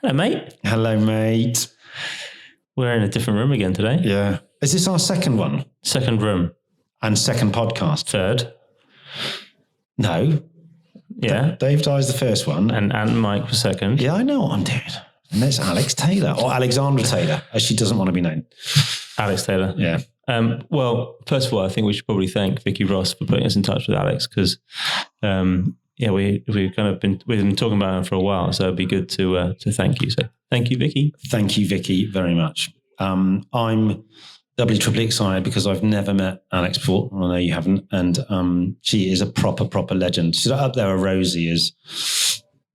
Hello, mate. Hello, mate. We're in a different room again today. Yeah. Is this our second one? Second room. And second podcast? Third. No. Yeah. Dave Dye's the first one. And Mike was second. Yeah, I know what I'm doing. And there's Alex Taylor, or Alexandra Taylor, as she doesn't want to be known. Alex Taylor. Yeah. Well, first of all, I think we should probably thank Vicky Ross for putting us in touch with Alex because, we've been talking about her for a while, so it'd be good to thank you. So thank you, Vicky. Thank you, Vicky, very much. I'm triply excited because I've never met Alex before. I know you haven't, and she is a proper legend. She's up there with Rosie as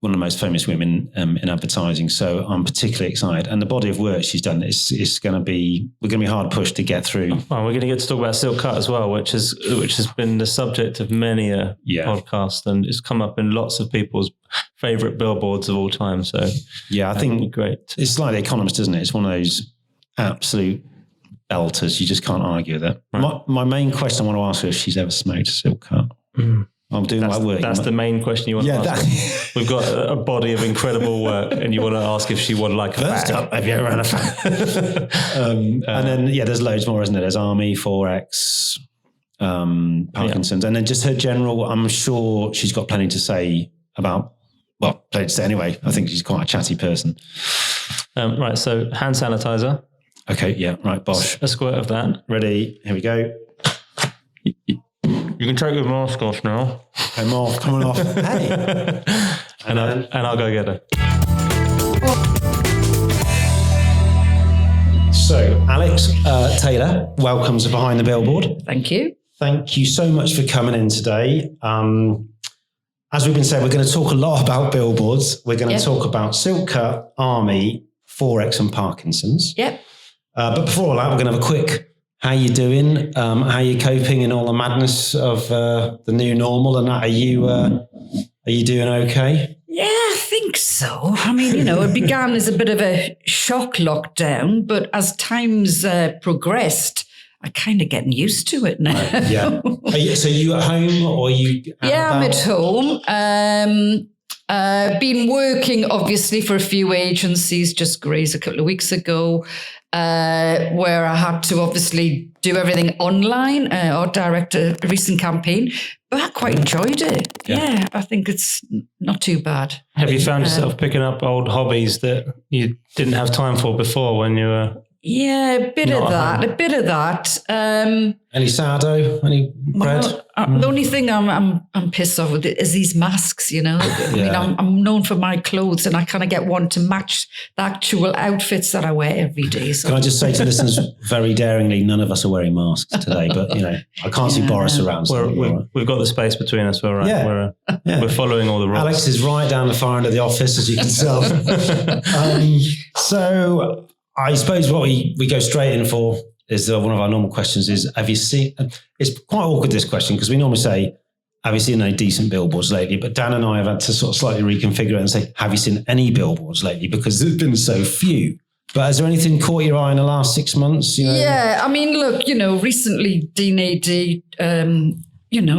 one of the most famous women in advertising. So I'm particularly excited. And the body of work she's done is we're going to be hard pushed to get through. Well, we're going to get to talk about Silk Cut as well, which has been the subject of many a podcast, and it's come up in lots of people's favourite billboards of all time. So yeah, I think great. It's like The Economist, isn't it? It's one of those absolute belters. You just can't argue with it. Right. My main question I want to ask her is if she's ever smoked a Silk Cut. I'm doing that work. That's the main question you want to ask. We've got a body of incredible work, and you want to ask if she would like a first up, have you ever had a fag? And then, there's loads more, isn't there? There's Army, 4X, Parkinsons, and then just her general, I'm sure she's got plenty to say about, plenty to say anyway. I think she's quite a chatty person. Right, so hand sanitizer. Okay, yeah, right, bosh. A squirt of that. Ready, here we go. You can take your mask off now. Okay, mask coming off. Hey. and I'll go get her. So, Alex Taylor, welcome to Behind the Billboard. Thank you. Thank you so much for coming in today. As we've been saying, we're going to talk a lot about billboards. We're going to talk about Silk Cut, Army, 4X and Parkinsons. Yep. But before all that, we're going to have a quick, how you doing? How you coping in all the madness of the new normal and that? Are you doing okay? Yeah, I think so. I mean, it began as a bit of a shock lockdown, but as times progressed, I'm kind of getting used to it now. Right, yeah. So you at home or are you I'm at home. Been working, obviously, for a few agencies, just grazed a couple of weeks ago, where I had to obviously do everything online or direct a recent campaign, but I quite enjoyed it. Yeah, I think it's not too bad. Have you found yourself picking up old hobbies that you didn't have time for before when you were... Yeah, a bit of that. Any sourdough? Any bread? The only thing I'm pissed off with is these masks, I mean, I'm known for my clothes and I kind of get one to match the actual outfits that I wear every day. So. Can I just say to listeners very daringly, none of us are wearing masks today, but, I can't see Boris around. So we've got the space between us. We're right. Yeah. We're following all the rules. Alex is right down the far end of the office, as you can tell. So... I suppose what we go straight in for is one of our normal questions is, have you seen, it's quite awkward this question because we normally say, have you seen any decent billboards lately? But Dan and I have had to sort of slightly reconfigure it and say, have you seen any billboards lately? Because there's been so few. But has there anything caught your eye in the last 6 months? Yeah, I mean, look, recently D&AD,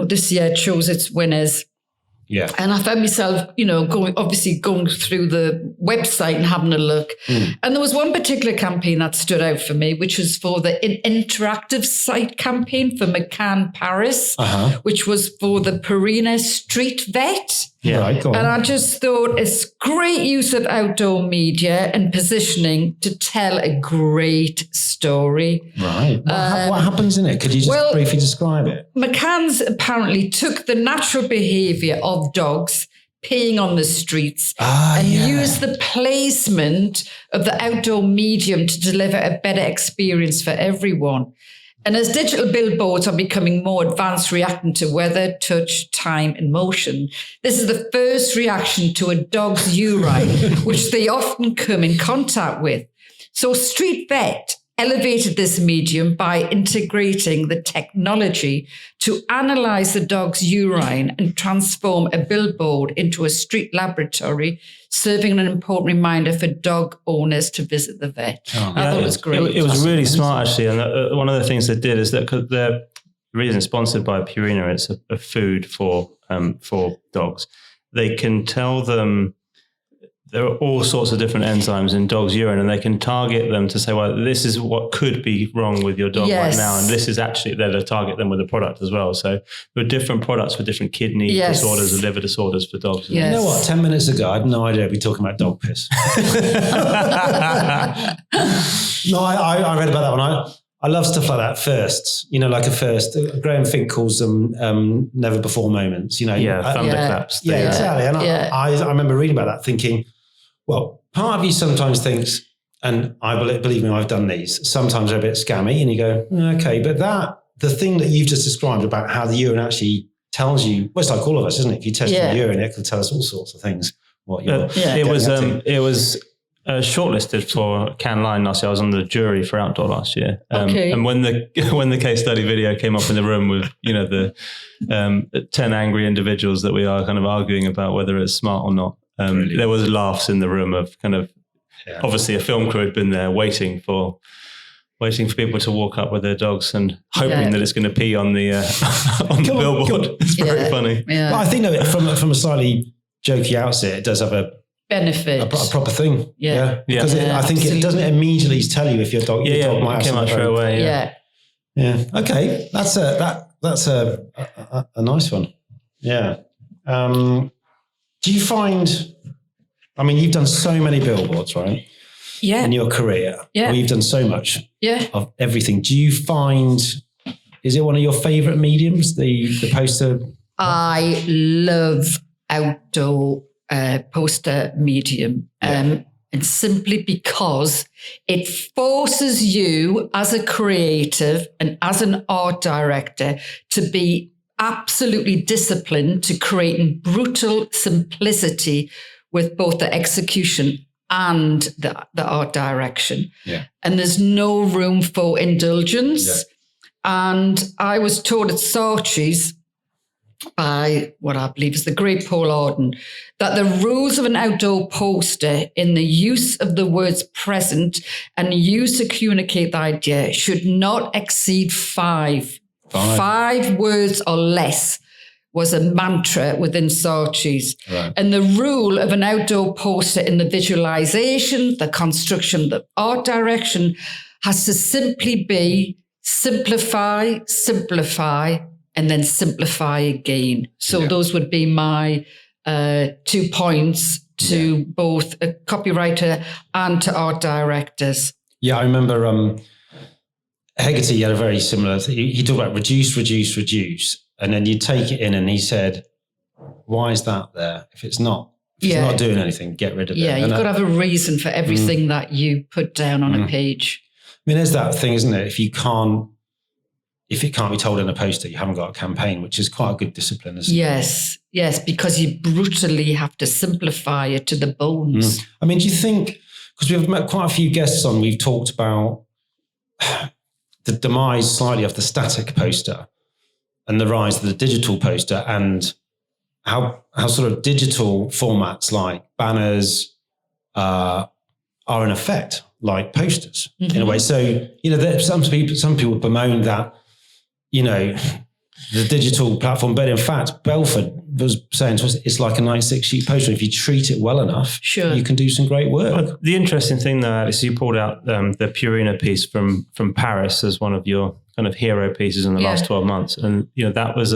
this year chose its winners. Yeah. And I found myself, going through the website and having a look. And there was one particular campaign that stood out for me, which was for the interactive site campaign for McCann Paris, which was for the Perina Street Vet. Yeah, right, go on. And I just thought it's great use of outdoor media and positioning to tell a great story. Right. What happens in it? Could you just briefly describe it? McCann's apparently took the natural behaviour of dogs peeing on the streets and used the placement of the outdoor medium to deliver a better experience for everyone. And as digital billboards are becoming more advanced, reacting to weather, touch, time, and motion, this is the first reaction to a dog's urine, which they often come in contact with. So Street Vet elevated this medium by integrating the technology to analyze the dog's urine and transform a billboard into a street laboratory, serving an important reminder for dog owners to visit the vet. I thought it was great. It was really smart, actually. And one of the things they did is that because the reason sponsored by Purina, it's a food for dogs. They can tell them there are all sorts of different enzymes in dogs' urine, and they can target them to say, well, this is what could be wrong with your dog right now. And this is actually, they'll target them with a product as well. So there are different products for different kidney disorders and liver disorders for dogs. You know what? 10 minutes ago, I had no idea we'd be talking about dog piss. No, I read about that one. I love stuff like that. Firsts, like a first. Graham Fink calls them never before moments. Thunderclaps. Yeah, exactly. And I remember reading about that, thinking, well, part of you sometimes thinks, and I believe me, I've done these. Sometimes they're a bit scammy, and you go, okay, but the thing that you've just described about how the urine actually tells you, well, it's like all of us, isn't it? If you test your urine, it can tell us all sorts of things. It was shortlisted for Cannes Line last year. I was on the jury for Outdoor last year. And when the case study video came up in the room with, the 10 angry individuals that we are kind of arguing about whether it's smart or not, there was laughs in the room of kind of, obviously a film crew had been there waiting for people to walk up with their dogs and hoping that it's going to pee on the billboard. It's very funny. Yeah. But I think that from a slightly jokey outset, it does have a benefit, a proper thing. Because I think absolutely. it doesn't immediately tell you if your dog might came out straight away. Yeah. Okay, that's a nice one. Yeah. Do you find? I mean, you've done so many billboards, right? Yeah. In your career, you've done so much. Of everything. Do you find? Is it one of your favourite mediums? The poster. I love outdoor poster medium. And simply because it forces you as a creative and as an art director to be absolutely disciplined to creating brutal simplicity with both the execution and the art direction. Yeah. And there's no room for indulgence. Yeah. And I was taught at Saatchi's by what I believe is the great Paul Arden, that the rules of an outdoor poster in the use of the words present and used to communicate the idea should not exceed five. Five words or less was a mantra within Saatchi's. Right. And the rule of an outdoor poster in the visualization, the construction, the art direction has to simply be simplify, and then simplify again. So those would be my 2 points to both a copywriter and to art directors. Yeah, I remember Hegarty had a very similar thing. He talked about reduce. And then you take it in and he said, why is that there? If it's not doing anything, get rid of it. Yeah, you've got to have a reason for everything that you put down on a page. I mean, there's that thing, isn't it? If it can't be told in a poster, you haven't got a campaign, which is quite a good discipline, isn't it? Yes, because you brutally have to simplify it to the bones. I mean, do you think, because we've met quite a few guests on, we've talked about the demise slightly of the static poster and the rise of the digital poster, and how sort of digital formats like banners are in effect like posters in a way. So, some people bemoan that, the digital platform, but in fact, Belford was saying to us, it's like a 96-sheet poster. If you treat it well enough, you can do some great work. Well, the interesting thing though, Alex, you pulled out the Purina piece from Paris as one of your kind of hero pieces in the last 12 months. And, that was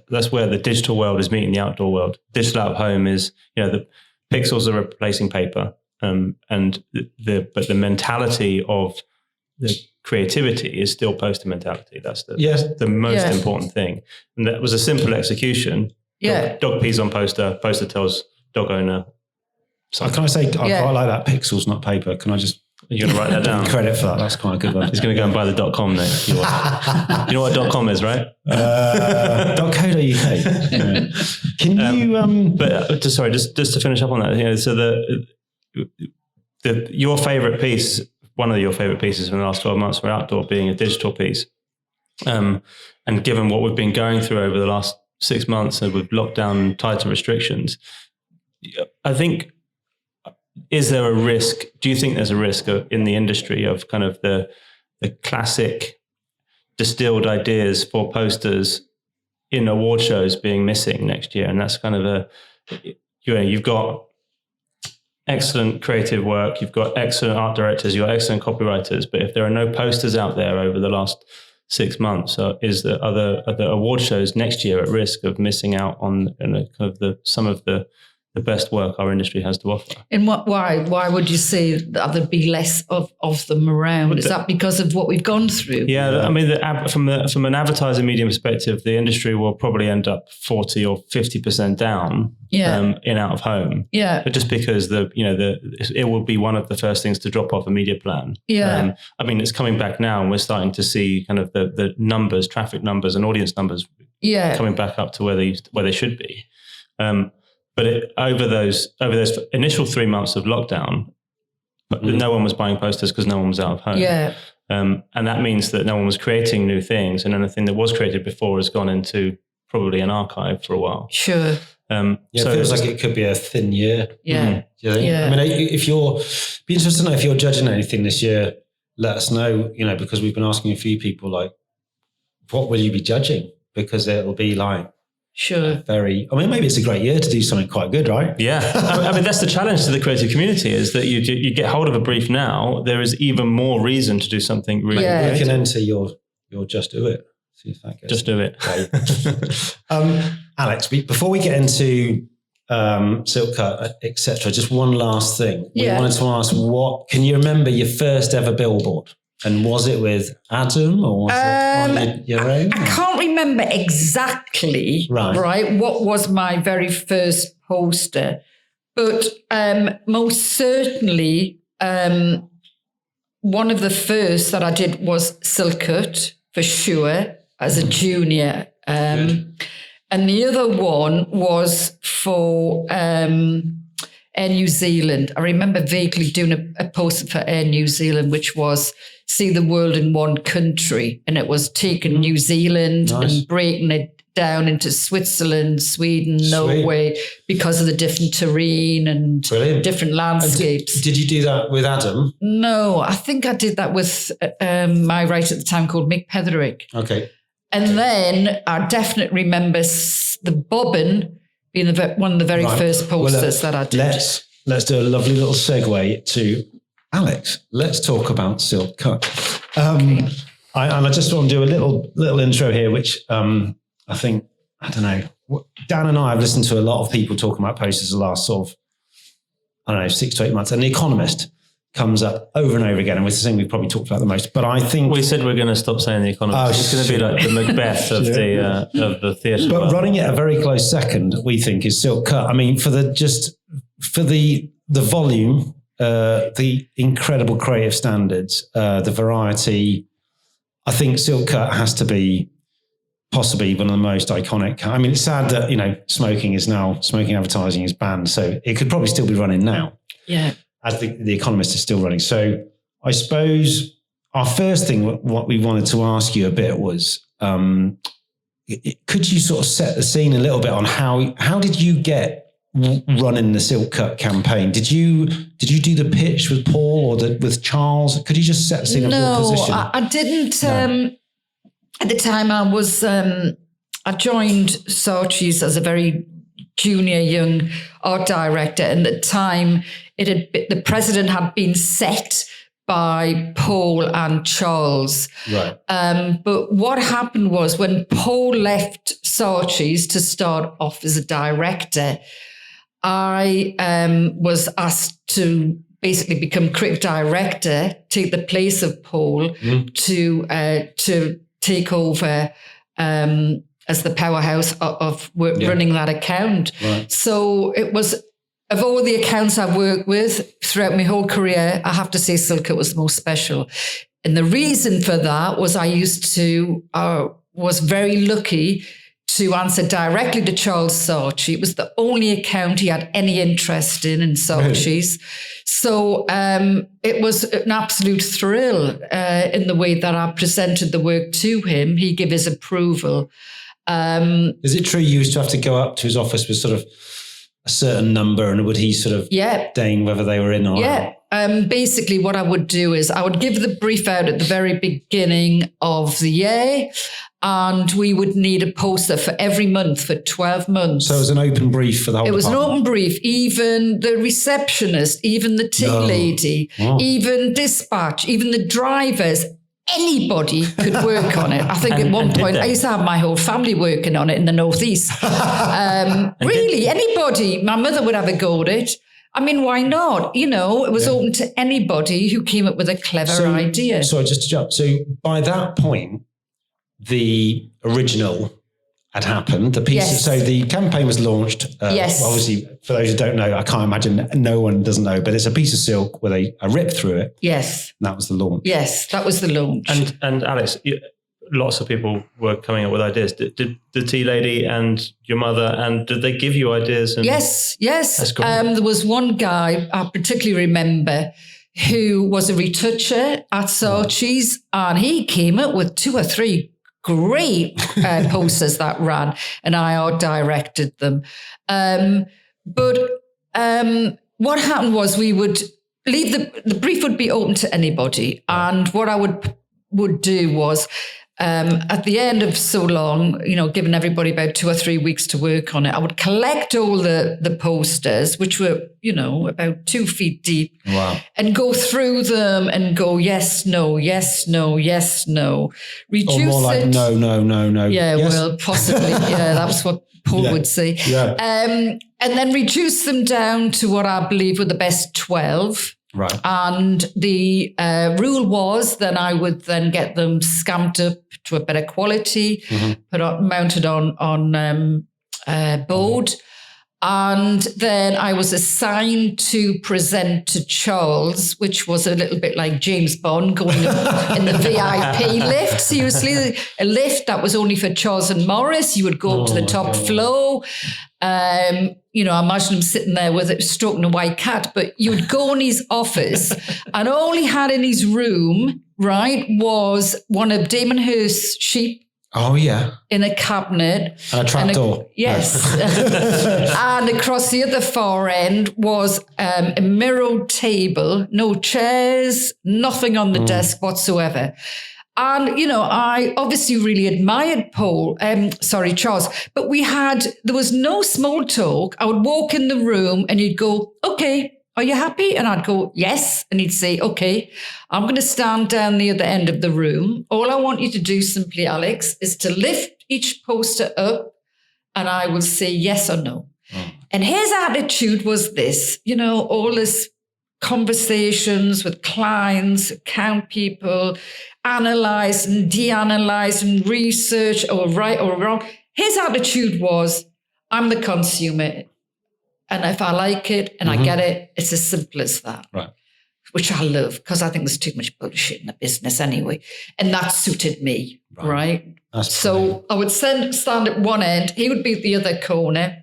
that's where the digital world is meeting the outdoor world. Digital out of home is, the pixels are replacing paper. But the mentality of the creativity is still poster mentality. That's the most important thing. And that was a simple execution. Dog pees on poster tells dog owner. Can I say, I quite like that, pixels, not paper. Can I just... You're going to write that down. Credit for that. That's quite a good one. He's going to go and buy the .com next. You know what .com is, right? .co.uk. Can you... just to finish up on that, so your favourite piece, one of your favourite pieces from the last 12 months for outdoor being a digital piece, and given what we've been going through over the last 6 months and with lockdown, tighter restrictions, I think... Is there a risk? Do you think there's a risk in the industry of kind of the classic distilled ideas for posters in award shows being missing next year? And that's kind of you've got excellent creative work, you've got excellent art directors, you've got excellent copywriters, but if there are no posters out there over the last 6 months, are the award shows next year at risk of missing out on some of the best work our industry has to offer? And why would you say that there'd be less of them around? Is that because of what we've gone through? Yeah, I mean, from an advertising medium perspective, the industry will probably end up 40 or 50% down in out of home. Yeah, but just because it will be one of the first things to drop off a media plan. Yeah, I mean, it's coming back now, and we're starting to see kind of the numbers, traffic numbers, and audience numbers. Coming back up to where they should be. But over those initial 3 months of lockdown, no one was buying posters because no one was out of home. Yeah. And that means that no one was creating new things, and anything that was created before has gone into probably an archive for a while. Sure. So it feels like it could be a thin year. Yeah. Do you think? Yeah. I mean, be interested to know if you're judging anything this year, let us know, because we've been asking a few people, like, what will you be judging? Because it'll be like, sure. Maybe it's a great year to do something quite good, right? Yeah. I mean, that's the challenge to the creative community, is that you get hold of a brief now, there is even more reason to do something really great. You can enter your Just Do It. See if that goes. Just Do It. Alex, before we get into Silk Cut, etc., just one last thing. We wanted to ask, can you remember your first ever billboard? And was it with Adam, or was it on your own? I can't remember exactly, right, what was my very first poster. But most certainly, one of the first that I did was Silk Cut, for sure, as a junior. And the other one was for Air New Zealand. I remember vaguely doing a poster for Air New Zealand, which was See the World in One Country. And it was taking New Zealand and breaking it down into Switzerland, Sweden, Norway, because of the different terrain and different landscapes. Did you do that with Adam? No, I think I did that with my writer at the time called Mick Petherick. Okay. And then I definitely remember the bobbin being one of the very first posters that I did. Let's do a lovely little segue to Alex. Let's talk about Silk Cut. And I just want to do a little intro here, which I think, I don't know, Dan and I have listened to a lot of people talking about posters the last sort of, 6 to 8 months. And The Economist comes up over and over again. And it's the thing we've probably talked about the most. But I think... We said we're going to stop saying The Economist. It's going to be like the Macbeth of the theatre. But running it a very close second, we think, is Silk Cut. I mean, for the volume, the incredible creative standards, the variety, I think Silk Cut has to be possibly one of the most iconic. I mean, it's sad that, smoking advertising is banned. So it could probably still be running now. Yeah. As the Economist is still running. So I suppose our first thing, what we wanted to ask you a bit was, could you sort of set the scene a little bit on how did you get running the Silk Cut campaign? Did you do the pitch with Paul or with Charles? Could you just set the scene of your position? No, I didn't. No. At the time, I joined Saatchi's as a very junior young art director, and at the time, the president had been set by Paul and Charles. Right. But what happened was when Paul left Saatchi's to start off as a director, I was asked to basically become creative director, take the place of Paul to take over as the powerhouse of running that account. Right. So it was, of all the accounts I've worked with throughout my whole career, I have to say Silk Cut was the most special. And the reason for that was was very lucky to answer directly to Charles Saatchi. It was the only account he had any interest in Saatchi's. Really? So it was an absolute thrill in the way that I presented the work to him. He gave his approval. Is it true you used to have to go up to his office with sort of a certain number, and would he sort of deign whether they were in or not? Basically what I would do is I would give the brief out at the very beginning of the year, and we would need a poster for every month for 12 months. So it was an open brief for the whole It was department. an open brief. Even the receptionist, even the tea lady, even dispatch, even the drivers, anybody could work on it. I think at one point I used to have my whole family working on it in the Northeast. Really, anybody. My mother would have a go at it. I mean, why not? You know, it was open to anybody who came up with a clever idea. Sorry, just to jump. So by that point, the original had happened. The piece. So the campaign was launched. Obviously, for those who don't know, I can't imagine no one doesn't know, but it's a piece of silk with a rip through it. Yes. And that was the launch. Yes, that was the launch. And Alex, lots of people were coming up with ideas. Did the tea lady and your mother, and did they give you ideas? Yes. That's great. There was one guy I particularly remember who was a retoucher at Saatchi's, and he came up with 2 or 3 great posters that ran, and I art directed them. But what happened was we would leave the brief would be open to anybody, and what I would do was at the end of so long, you know, giving everybody about 2 or 3 weeks to work on it, I would collect all the posters, which were, you know, about 2 feet deep, and go through them and go, yes, no, yes, no, yes, no. Reduce or more like, it. No. Yeah, yes. well, possibly. Yeah, that was what Paul would say. Yeah. And then reduce them down to what I believe were the best 12. Right. And the rule was then I would then get them scamped up to a better quality, mounted on board. And then I was assigned to present to Charles, which was a little bit like James Bond going in the VIP lift. Seriously, a lift that was only for Charles and Morris. You would go up to the top floor. You know, I imagine him sitting there with it, stroking a white cat, but you would go in his office, and all he had in his room, right, was one of Damon Hirst's sheep. Oh, yeah. In a cabinet. And a trapdoor. Yes. And across the other far end was a mirrored table, no chairs, nothing on the desk whatsoever. And, you know, I obviously really admired Charles, but there was no small talk. I would walk in the room and he'd go, okay, are you happy? And I'd go, yes. And he'd say, okay, I'm going to stand down the other end of the room. All I want you to do simply, Alex, is to lift each poster up and I will say yes or no. And his attitude was this, you know, all this conversations with clients, account people, analyze and de-analyze and research or right or wrong. His attitude was, I'm the consumer. And if I like it and I get it, it's as simple as that. Right. Which I love because I think there's too much bullshit in the business anyway. And that suited me, right? So I would stand at one end, he would be at the other corner.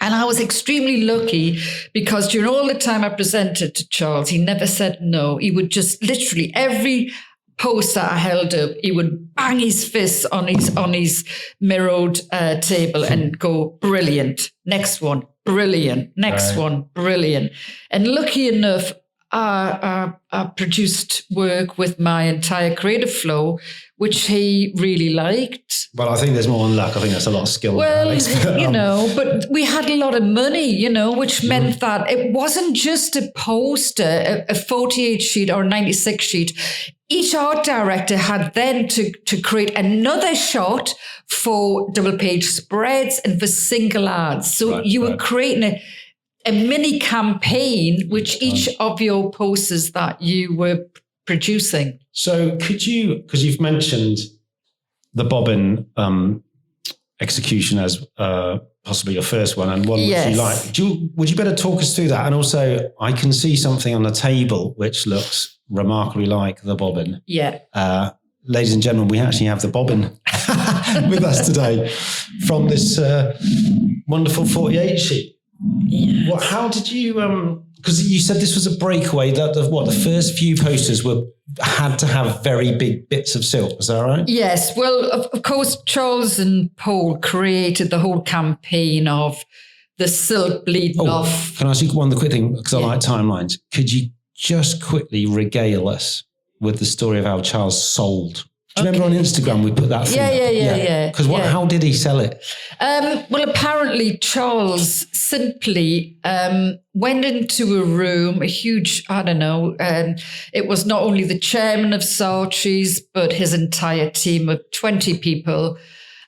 And I was extremely lucky because during all the time I presented to Charles, he never said no. He would just literally every poster I held up, he would bang his fists on his mirrored table and go, brilliant. Next one, brilliant. Next one, brilliant. And lucky enough, I produced work with my entire creative flow, which he really liked. Well, I think there's more than luck. I think that's a lot of skill. Well, you know, but we had a lot of money, you know, which meant that it wasn't just a poster, a 48 sheet or a 96 sheet. Each art director had then to create another shot for double page spreads and for single ads. So you were creating a mini campaign, which each of your posters that you were producing. So could you, because you've mentioned the bobbin execution as possibly your first one and one which you like. Would you better talk us through that? And also, I can see something on the table which looks remarkably like the bobbin. Yeah. Ladies and gentlemen, we actually have the bobbin with us today from this wonderful 48 sheet. Yeah. Well, how did you? Because you said this was a breakaway. That the first few posters had to have very big bits of silk. Was that right? Yes. Well, of course, Charles and Paul created the whole campaign of the silk bleeding off. Can I ask you one quick thing? Because I like timelines. Could you just quickly regale us with the story of how Charles sold? Do you remember on Instagram we put that thing up? Yeah. Because how did he sell it? Well, apparently Charles simply went into a room, a huge, it was not only the chairman of Saatchi's, but his entire team of 20 people.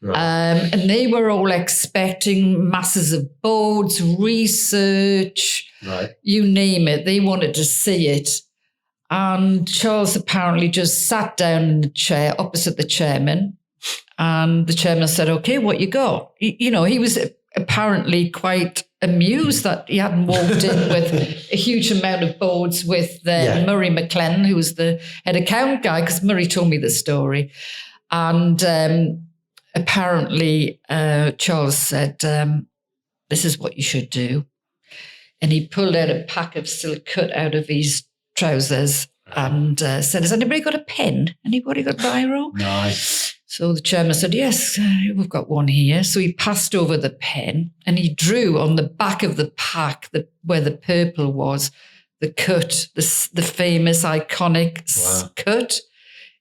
Right. And they were all expecting masses of boards, research, you name it. They wanted to see it. And Charles apparently just sat down in the chair opposite the chairman. And the chairman said, okay, what you got? He was apparently quite amused that he hadn't walked in with a huge amount of boards with Murray McLennan, who was the head account guy, because Murray told me the story. And apparently Charles said, this is what you should do. And he pulled out a pack of silk cut out of his trousers and said, has anybody got a pen? Anybody got a biro? Nice. So the chairman said, yes, we've got one here. So he passed over the pen and he drew on the back of the pack where the purple was, the cut, the famous iconic cut,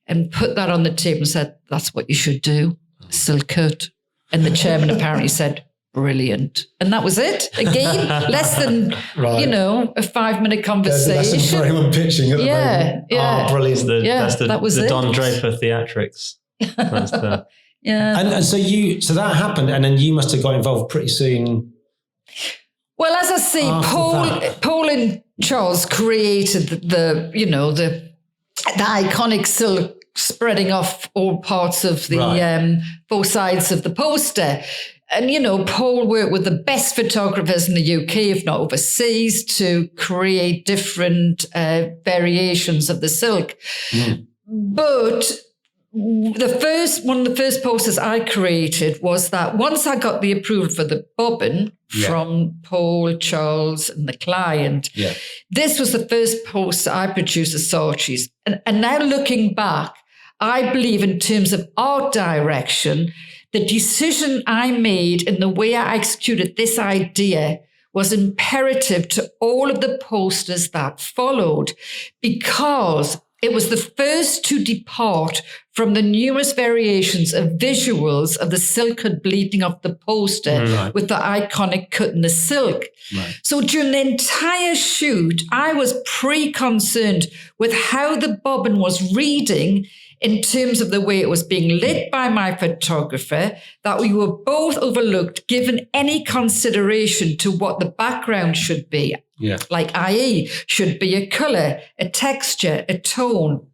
and put that on the table and said, that's what you should do, silk cut. And the chairman apparently said, brilliant. And that was it. Again, less than, a 5-minute conversation. There's a lesson for him on pitching at the moment. Yeah. Oh, brilliant. That was the it. Don Draper theatrics. That's the... And so that happened, and then you must have got involved pretty soon. Well, as I say, Paul and Charles created the iconic silk spreading off all parts of the both sides of the poster. And, Paul worked with the best photographers in the UK, if not overseas, to create different variations of the silk. Mm. But one of the first posters I created was that once I got the approval for the bobbin from Paul, Charles, and the client, this was the first poster I produced at Saatchi's. And now looking back, I believe in terms of art direction, the decision I made and the way I executed this idea was imperative to all of the posters that followed, because it was the first to depart from the numerous variations of visuals of the silk cut bleeding off the poster with the iconic cut in the silk. Right. So during the entire shoot, I was pre-concerned with how the bobbin was reading in terms of the way it was being lit by my photographer, that we were both overlooked given any consideration to what the background should be. Yeah. Like, i.e., should be a colour, a texture, a tone.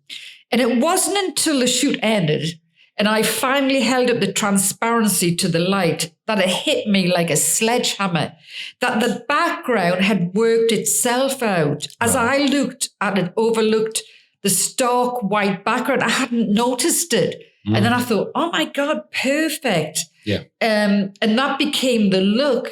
And it wasn't until the shoot ended and I finally held up the transparency to the light that it hit me like a sledgehammer, that the background had worked itself out. As I looked at it, overlooked the stark white background, I hadn't noticed it. And then I thought, oh my God, perfect. Yeah. And that became the look,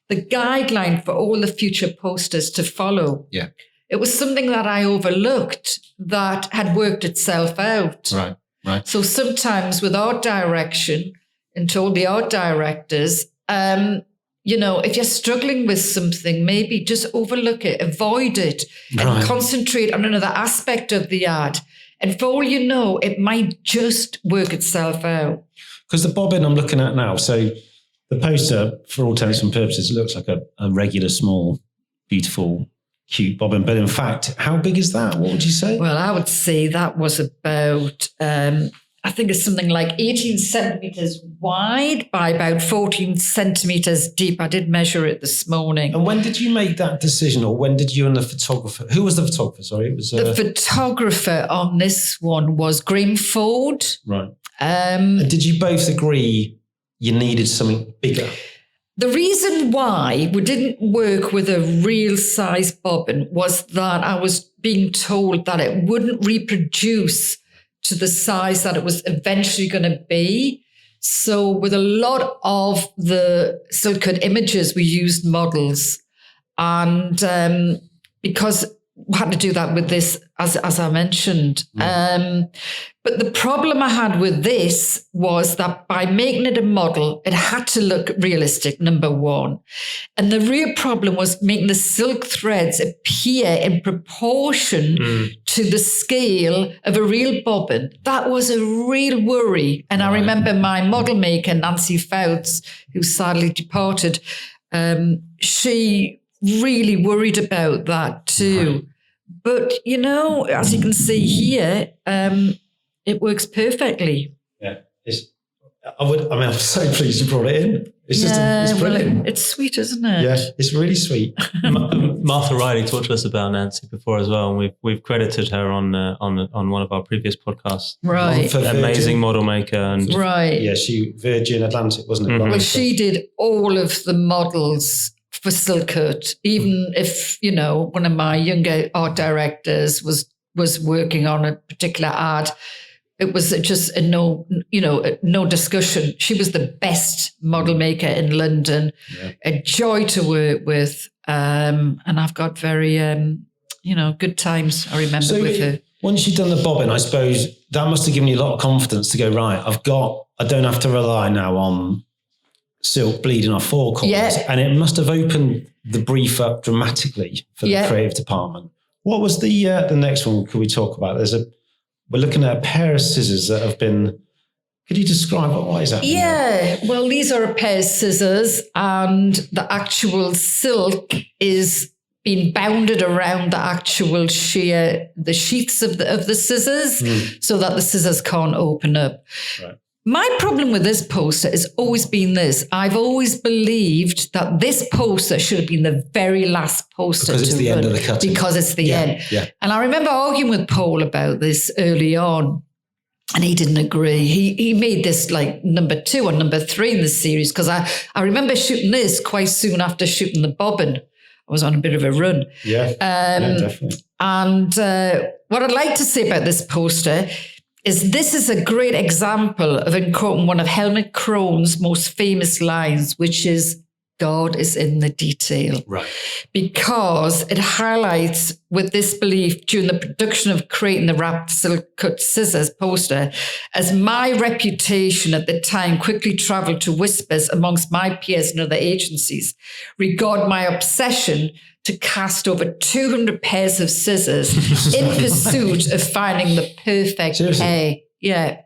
the guideline for all the future posters to follow. Yeah. It was something that I overlooked that had worked itself out. Right, right. So sometimes with art direction, and to all the art directors, if you're struggling with something, maybe just overlook it, avoid it, and concentrate on another aspect of the art. And for all you know, it might just work itself out. Because the bobbin I'm looking at now, so the poster, for all intents and purposes, looks like a regular, small, beautiful, cute bobbin. But in fact, how big is that? What would you say? Well, I would say that was about... I think it's something like 18 centimetres wide by about 14 centimetres deep. I did measure it this morning. And when did you make that decision, or when did you and the photographer... Who was the photographer? Sorry, it was... The photographer on this one was Graham Ford. Right. And did you both agree you needed something bigger? The reason why we didn't work with a real size bobbin was that I was being told that it wouldn't reproduce to the size that it was eventually going to be. So with a lot of the silk cut images, we used models. And because had to do that with this, as I mentioned. But the problem I had with this was that by making it a model, it had to look realistic, number one. And the real problem was making the silk threads appear in proportion to the scale of a real bobbin. That was a real worry. And I remember my model maker, Nancy Fouts, who sadly departed, she really worried about that too. Right. But, you know, as you can see here, it works perfectly. Yeah. I'm so pleased you brought it in. It's it's brilliant. Well, it's sweet, isn't it? Yeah, it's really sweet. Martha Riley talked to us about Nancy before as well, and we've credited her on one of our previous podcasts. Right. Amazing model maker. And right. Yeah, she Virgin Atlantic, wasn't it? Well, she did all of the models for Silkwood, even if, you know, one of my younger art directors was working on a particular ad. It was just no discussion. She was the best model maker in London, a joy to work with. And I've got very, good times, I remember, with her. Once you've done the bobbin, I suppose that must have given you a lot of confidence to go, right, I don't have to rely now on silk bleeding off four corners. Yeah. And it must have opened the brief up dramatically for the creative department. What was the next one? Could we talk about? We're looking at a pair of scissors that have been. Could you describe what is that? Yeah, well, these are a pair of scissors, and the actual silk is being bounded around the actual the sheaths of the scissors, so that the scissors can't open up. Right. My problem with this poster has always been this. I've always believed that this poster should have been the very last poster because it's the end of the cutting. Because it's the end. Yeah. And I remember arguing with Paul about this early on, and he didn't agree. He made this like number 2 or number 3 in the series, because I remember shooting this quite soon after shooting the bobbin. I was on a bit of a run. Yeah, definitely. And what I'd like to say about this poster is this is a great example of incorporating one of Helmut Krohn's most famous lines, which is, God is in the detail. Right. Because it highlights with this belief during the production of creating the wrapped silk cut scissors poster, as my reputation at the time quickly traveled to whispers amongst my peers and other agencies regarding my obsession to cast over 200 pairs of scissors in pursuit of finding the perfect pair. Yeah.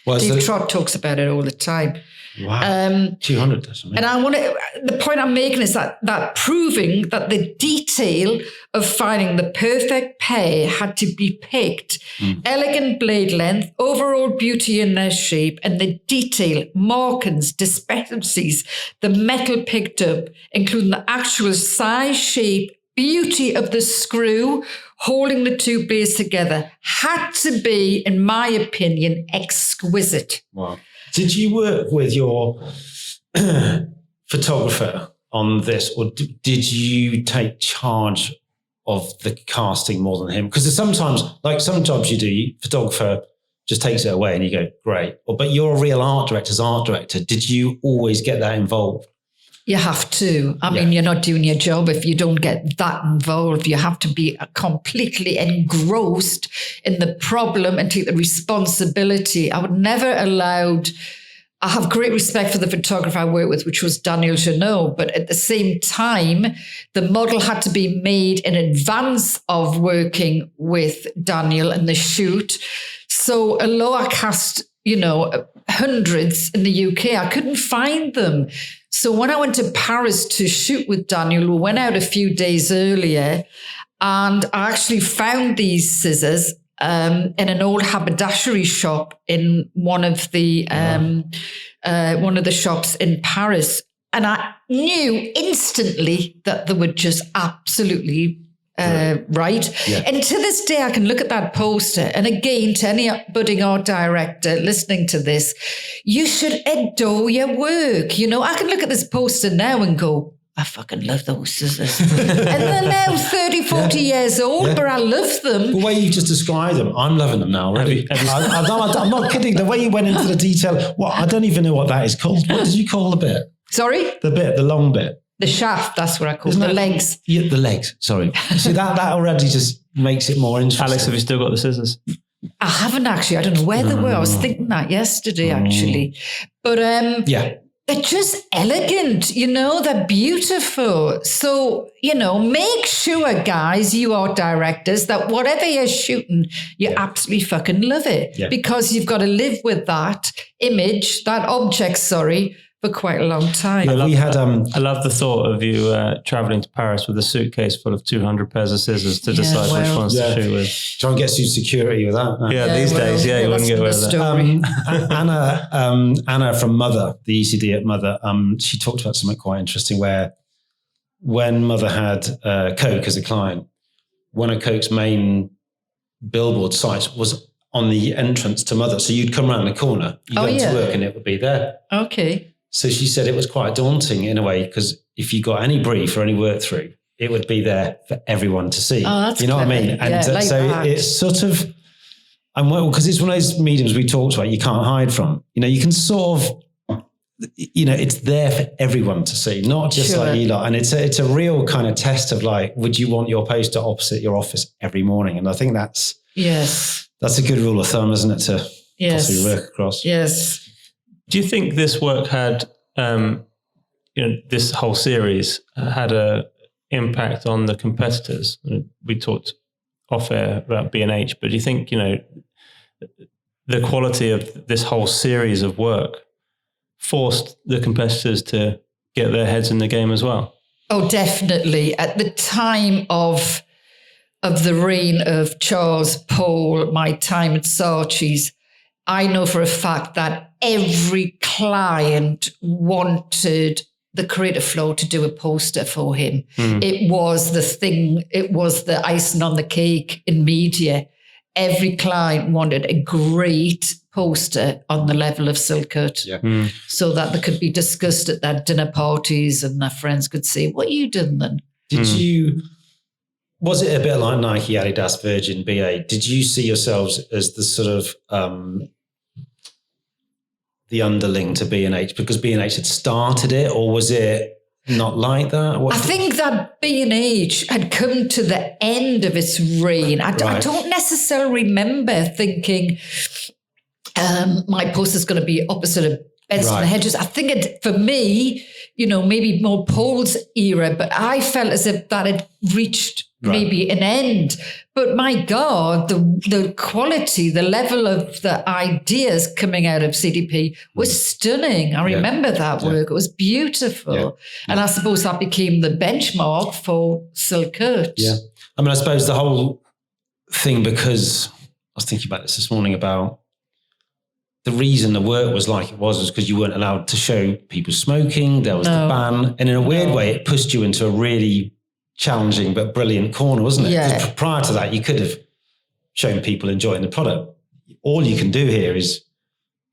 Well, Steve Trott talks about it all the time. Wow. 200, that's amazing. And the point I'm making is that proving that the detail of finding the perfect pair had to be picked, elegant blade length, overall beauty in their shape, and the detail, markings, discrepancies, the metal picked up, including the actual size, shape, beauty of the screw holding the two blades together, had to be, in my opinion, exquisite. Wow. Did you work with your photographer on this, or did you take charge of the casting more than him? Because sometimes, like some jobs you do, photographer just takes it away and you go, great. But you're a real art director. Did you always get that involved? You have to. I mean, you're not doing your job if you don't get that involved. You have to be completely engrossed in the problem and take the responsibility. I have great respect for the photographer I worked with, which was Daniel Jeannot, but at the same time, the model had to be made in advance of working with Daniel and the shoot. So although I cast, hundreds in the UK, I couldn't find them. So when I went to Paris to shoot with Daniel, we went out a few days earlier, and I actually found these scissors in an old haberdashery shop in one of the shops in Paris, and I knew instantly that they were just absolutely right. Yeah. And to this day, I can look at that poster, and again, to any budding art director listening to this, you should adore your work. I can look at this poster now and go, I fucking love those scissors. And they're now 30, 40 years old, but I love them. The way you just described them, I'm loving them now already. I'm not kidding. The way you went into the detail, I don't even know what that is called. What did you call the bit? Sorry? The long bit. The shaft, that's what I call it. The legs. Yeah, the legs. Sorry. See, that already just makes it more interesting. Alex, have you still got the scissors? I haven't actually. I don't know where they were. I was thinking that yesterday, actually. But they're just elegant, they're beautiful. So, make sure, guys, you are directors, that whatever you're shooting, you absolutely fucking love it. Yeah. Because you've got to live with that image, that object, for quite a long time. I love the thought of you traveling to Paris with a suitcase full of 200 pairs of scissors to decide which ones to shoot with. Try and get some security with that. These days, you wouldn't get away with that. Anna from Mother, the ECD at Mother, she talked about something quite interesting where when Mother had Coke as a client, one of Coke's main billboard sites was on the entrance to Mother. So you'd come around the corner, you go to work and it would be there. Okay. So she said it was quite daunting in a way, because if you got any brief or any work through, it would be there for everyone to see. Oh, that's what I mean? And so that. It's sort of, because it's one of those mediums we talked about, you can't hide from. You can sort of, it's there for everyone to see, not just like you lot. And it's a real kind of test of like, would you want your poster opposite your office every morning? And I think that's a good rule of thumb, isn't it, to possibly work across? Yes. Do you think this work had, this whole series had a impact on the competitors? We talked off air about B&H, but do you think, the quality of this whole series of work forced the competitors to get their heads in the game as well? Oh, definitely. At the time of the reign of Charles, Paul, my time at Saatchi's, I know for a fact that every client wanted the creative flow to do a poster for him. It was the thing, it was the icing on the cake in media. Every client wanted a great poster on the level of Silkwood, so that they could be discussed at their dinner parties and their friends could say, what are you doing then? Was it a bit like Nike, Adidas, Virgin, BA? Did you see yourselves as the sort of the underling to B&H because B&H had started it, or was it not like that? I think that B&H had come to the end of its reign. I don't necessarily remember thinking my poster's going to be opposite of Benson and Hedges. I think for me, maybe more Paul's era, but I felt as if that had reached maybe an end. But my God, the quality, the level of the ideas coming out of CDP was stunning. I remember that work. It was beautiful. Yeah. And I suppose that became the benchmark for Silkwood. Yeah. I mean, I suppose the whole thing, because I was thinking about this morning about the reason the work was like it was because you weren't allowed to show people smoking. There was the ban. And in a weird way, it pushed you into a really challenging but brilliant corner, wasn't it? Yeah. Prior to that, you could have shown people enjoying the product. All you can do here is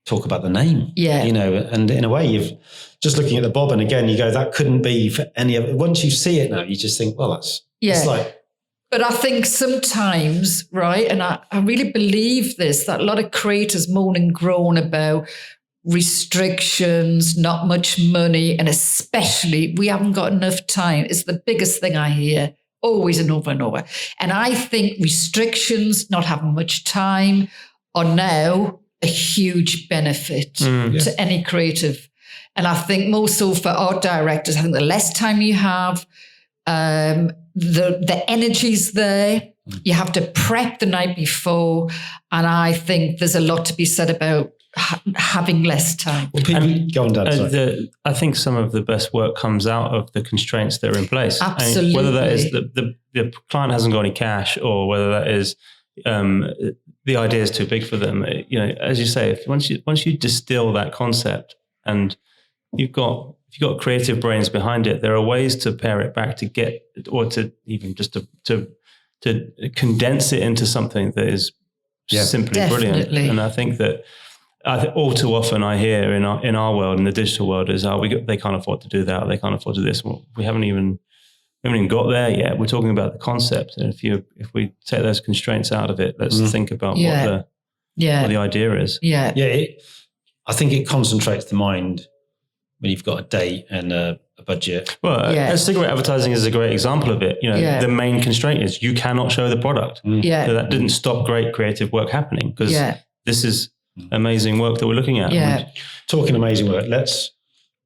talk about the name. Yeah. And in a way, you've just looking at the bobbin again, you go, that couldn't be for any of it. Once you see it now, you just think, well, it's like. But I think sometimes, and I really believe this, that a lot of creators moan and groan about restrictions, not much money, and especially we haven't got enough time. It's the biggest thing I hear always and over and over. And I think restrictions, not having much time, are now a huge benefit to any creative. And I think more so for art directors, I think the less time you have, the energy's there. You have to prep the night before. And I think there's a lot to be said about having less time. Go on, Dad. I think some of the best work comes out of the constraints that are in place. Absolutely. And whether that is the client hasn't got any cash, or whether that is the idea is too big for them. As you say, once you distill that concept and you've got creative brains behind it, there are ways to pare it back to get, or to even just to condense it into something that is simply brilliant. And I think that all too often I hear in our world, in the digital world, is they can't afford to do that, or they can't afford to do this. Well, we haven't even got there yet. We're talking about the concept, and if we take those constraints out of it, let's think about what the idea is. I think it concentrates the mind when you've got a date and a a budget. Well, cigarette advertising is a great example of it. The main constraint is you cannot show the product. Yeah. So that didn't stop great creative work happening, because this is amazing work that we're looking at. Yeah. Talking amazing work, let's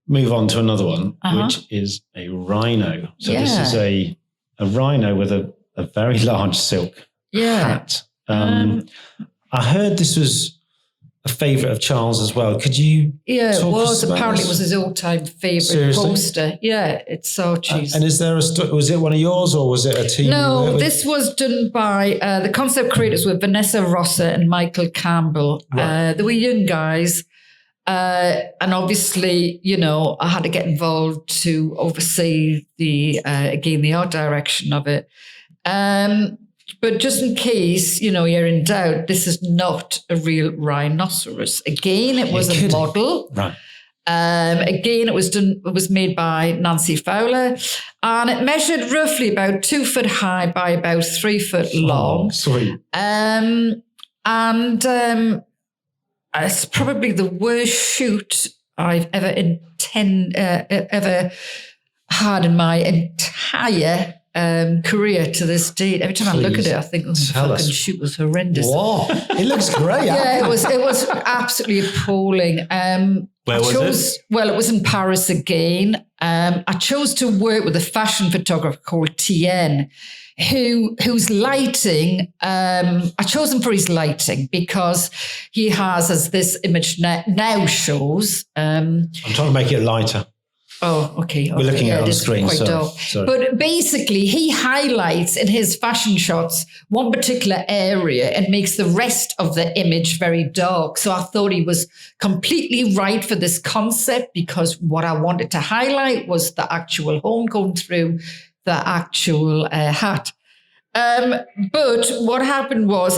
move on to another one, which is a rhino. So this is a rhino with a very large silk hat. I heard this was a favourite of Charles as well. Could you it was. Apparently this? it was his all-time favourite poster. Yeah, it's Saatchi's. And is there was it one of yours, or was it a team? No, this was done by, the concept creators were Vanessa Rosser and Michael Campbell. Right. They were young guys. And obviously, I had to get involved to oversee the art direction of it. But just in case, you're in doubt, this is not a real rhinoceros. Again, it was a model. Right. Again, it was made by Nancy Fowler, and it measured roughly about 2 foot high by about 3 foot long. Oh, sweet. It's probably the worst shoot I've ever had in my entire career to this date. Every time I look at it, I think, the fucking shoot was horrendous. Whoa, it looks great. Yeah, it was absolutely appalling. Where was it? Well, it was in Paris again. I chose to work with a fashion photographer called Tien, whose lighting, I chose him for his lighting because he has, as this image now shows. I'm trying to make it lighter. Oh, okay. We're looking at it on the screen. Quite dull. But basically, he highlights in his fashion shots one particular area and makes the rest of the image very dark. So I thought he was completely right for this concept, because what I wanted to highlight was the actual home going through the actual hat. But what happened was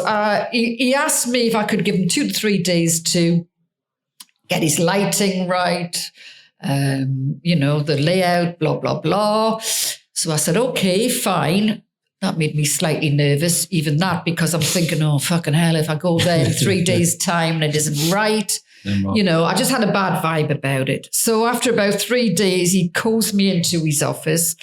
he asked me if I could give him 2 to 3 days to get his lighting right, the layout, blah, blah, blah. So I said, okay, fine. That made me slightly nervous, even that, because I'm thinking, oh, fucking hell, if I go there in 3 days' time and it isn't right, I just had a bad vibe about it. So after about 3 days, he calls me into his office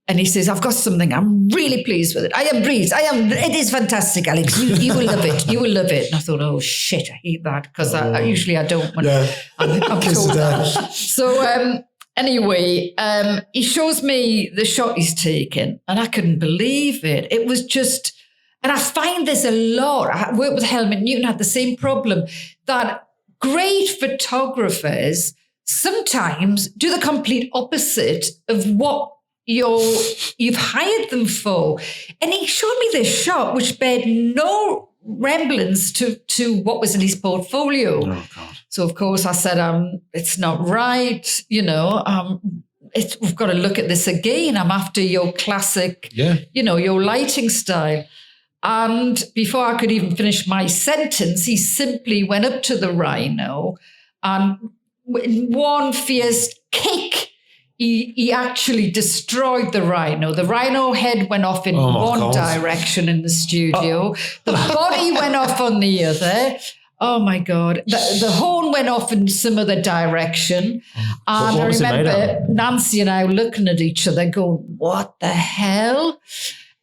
and he says, I've got something. I'm really pleased with it. I am pleased. It is fantastic, Alex. You will love it. You will love it. And I thought, oh, shit, I hate that, because I usually I don't when I'm told that. So anyway, he shows me the shot he's taken, and I couldn't believe it. It was just, and I find this a lot. I worked with Helmut Newton, had the same problem, that great photographers sometimes do the complete opposite of what you've hired them for. And he showed me this shot which bear no resemblance to what was in his portfolio. Oh, God. So of course I said, it's not right, we've got to look at this again. I'm after your classic, your lighting style. And before I could even finish my sentence, he simply went up to the rhino and in one fierce kick, he actually destroyed the rhino. The rhino head went off in one direction in the studio. The body went off on the other. Oh, my God. The horn went off in some other direction. And I remember Nancy and I looking at each other going, what the hell?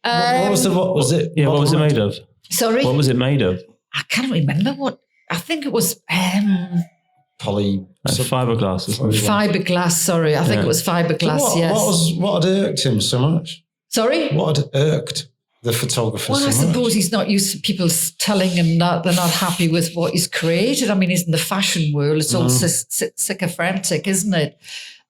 What was it? Yeah, what was it made of? Sorry? What was it made of? I can't remember what. I think it was... fiberglass or something. Fiberglass, sorry. I think it was fiberglass, yes. What had irked him so much? Sorry? What had irked the photographer so much? Well, I suppose he's not used to people telling him that they're not happy with what he's created. I mean, he's in the fashion world. It's all sycophantic, isn't it?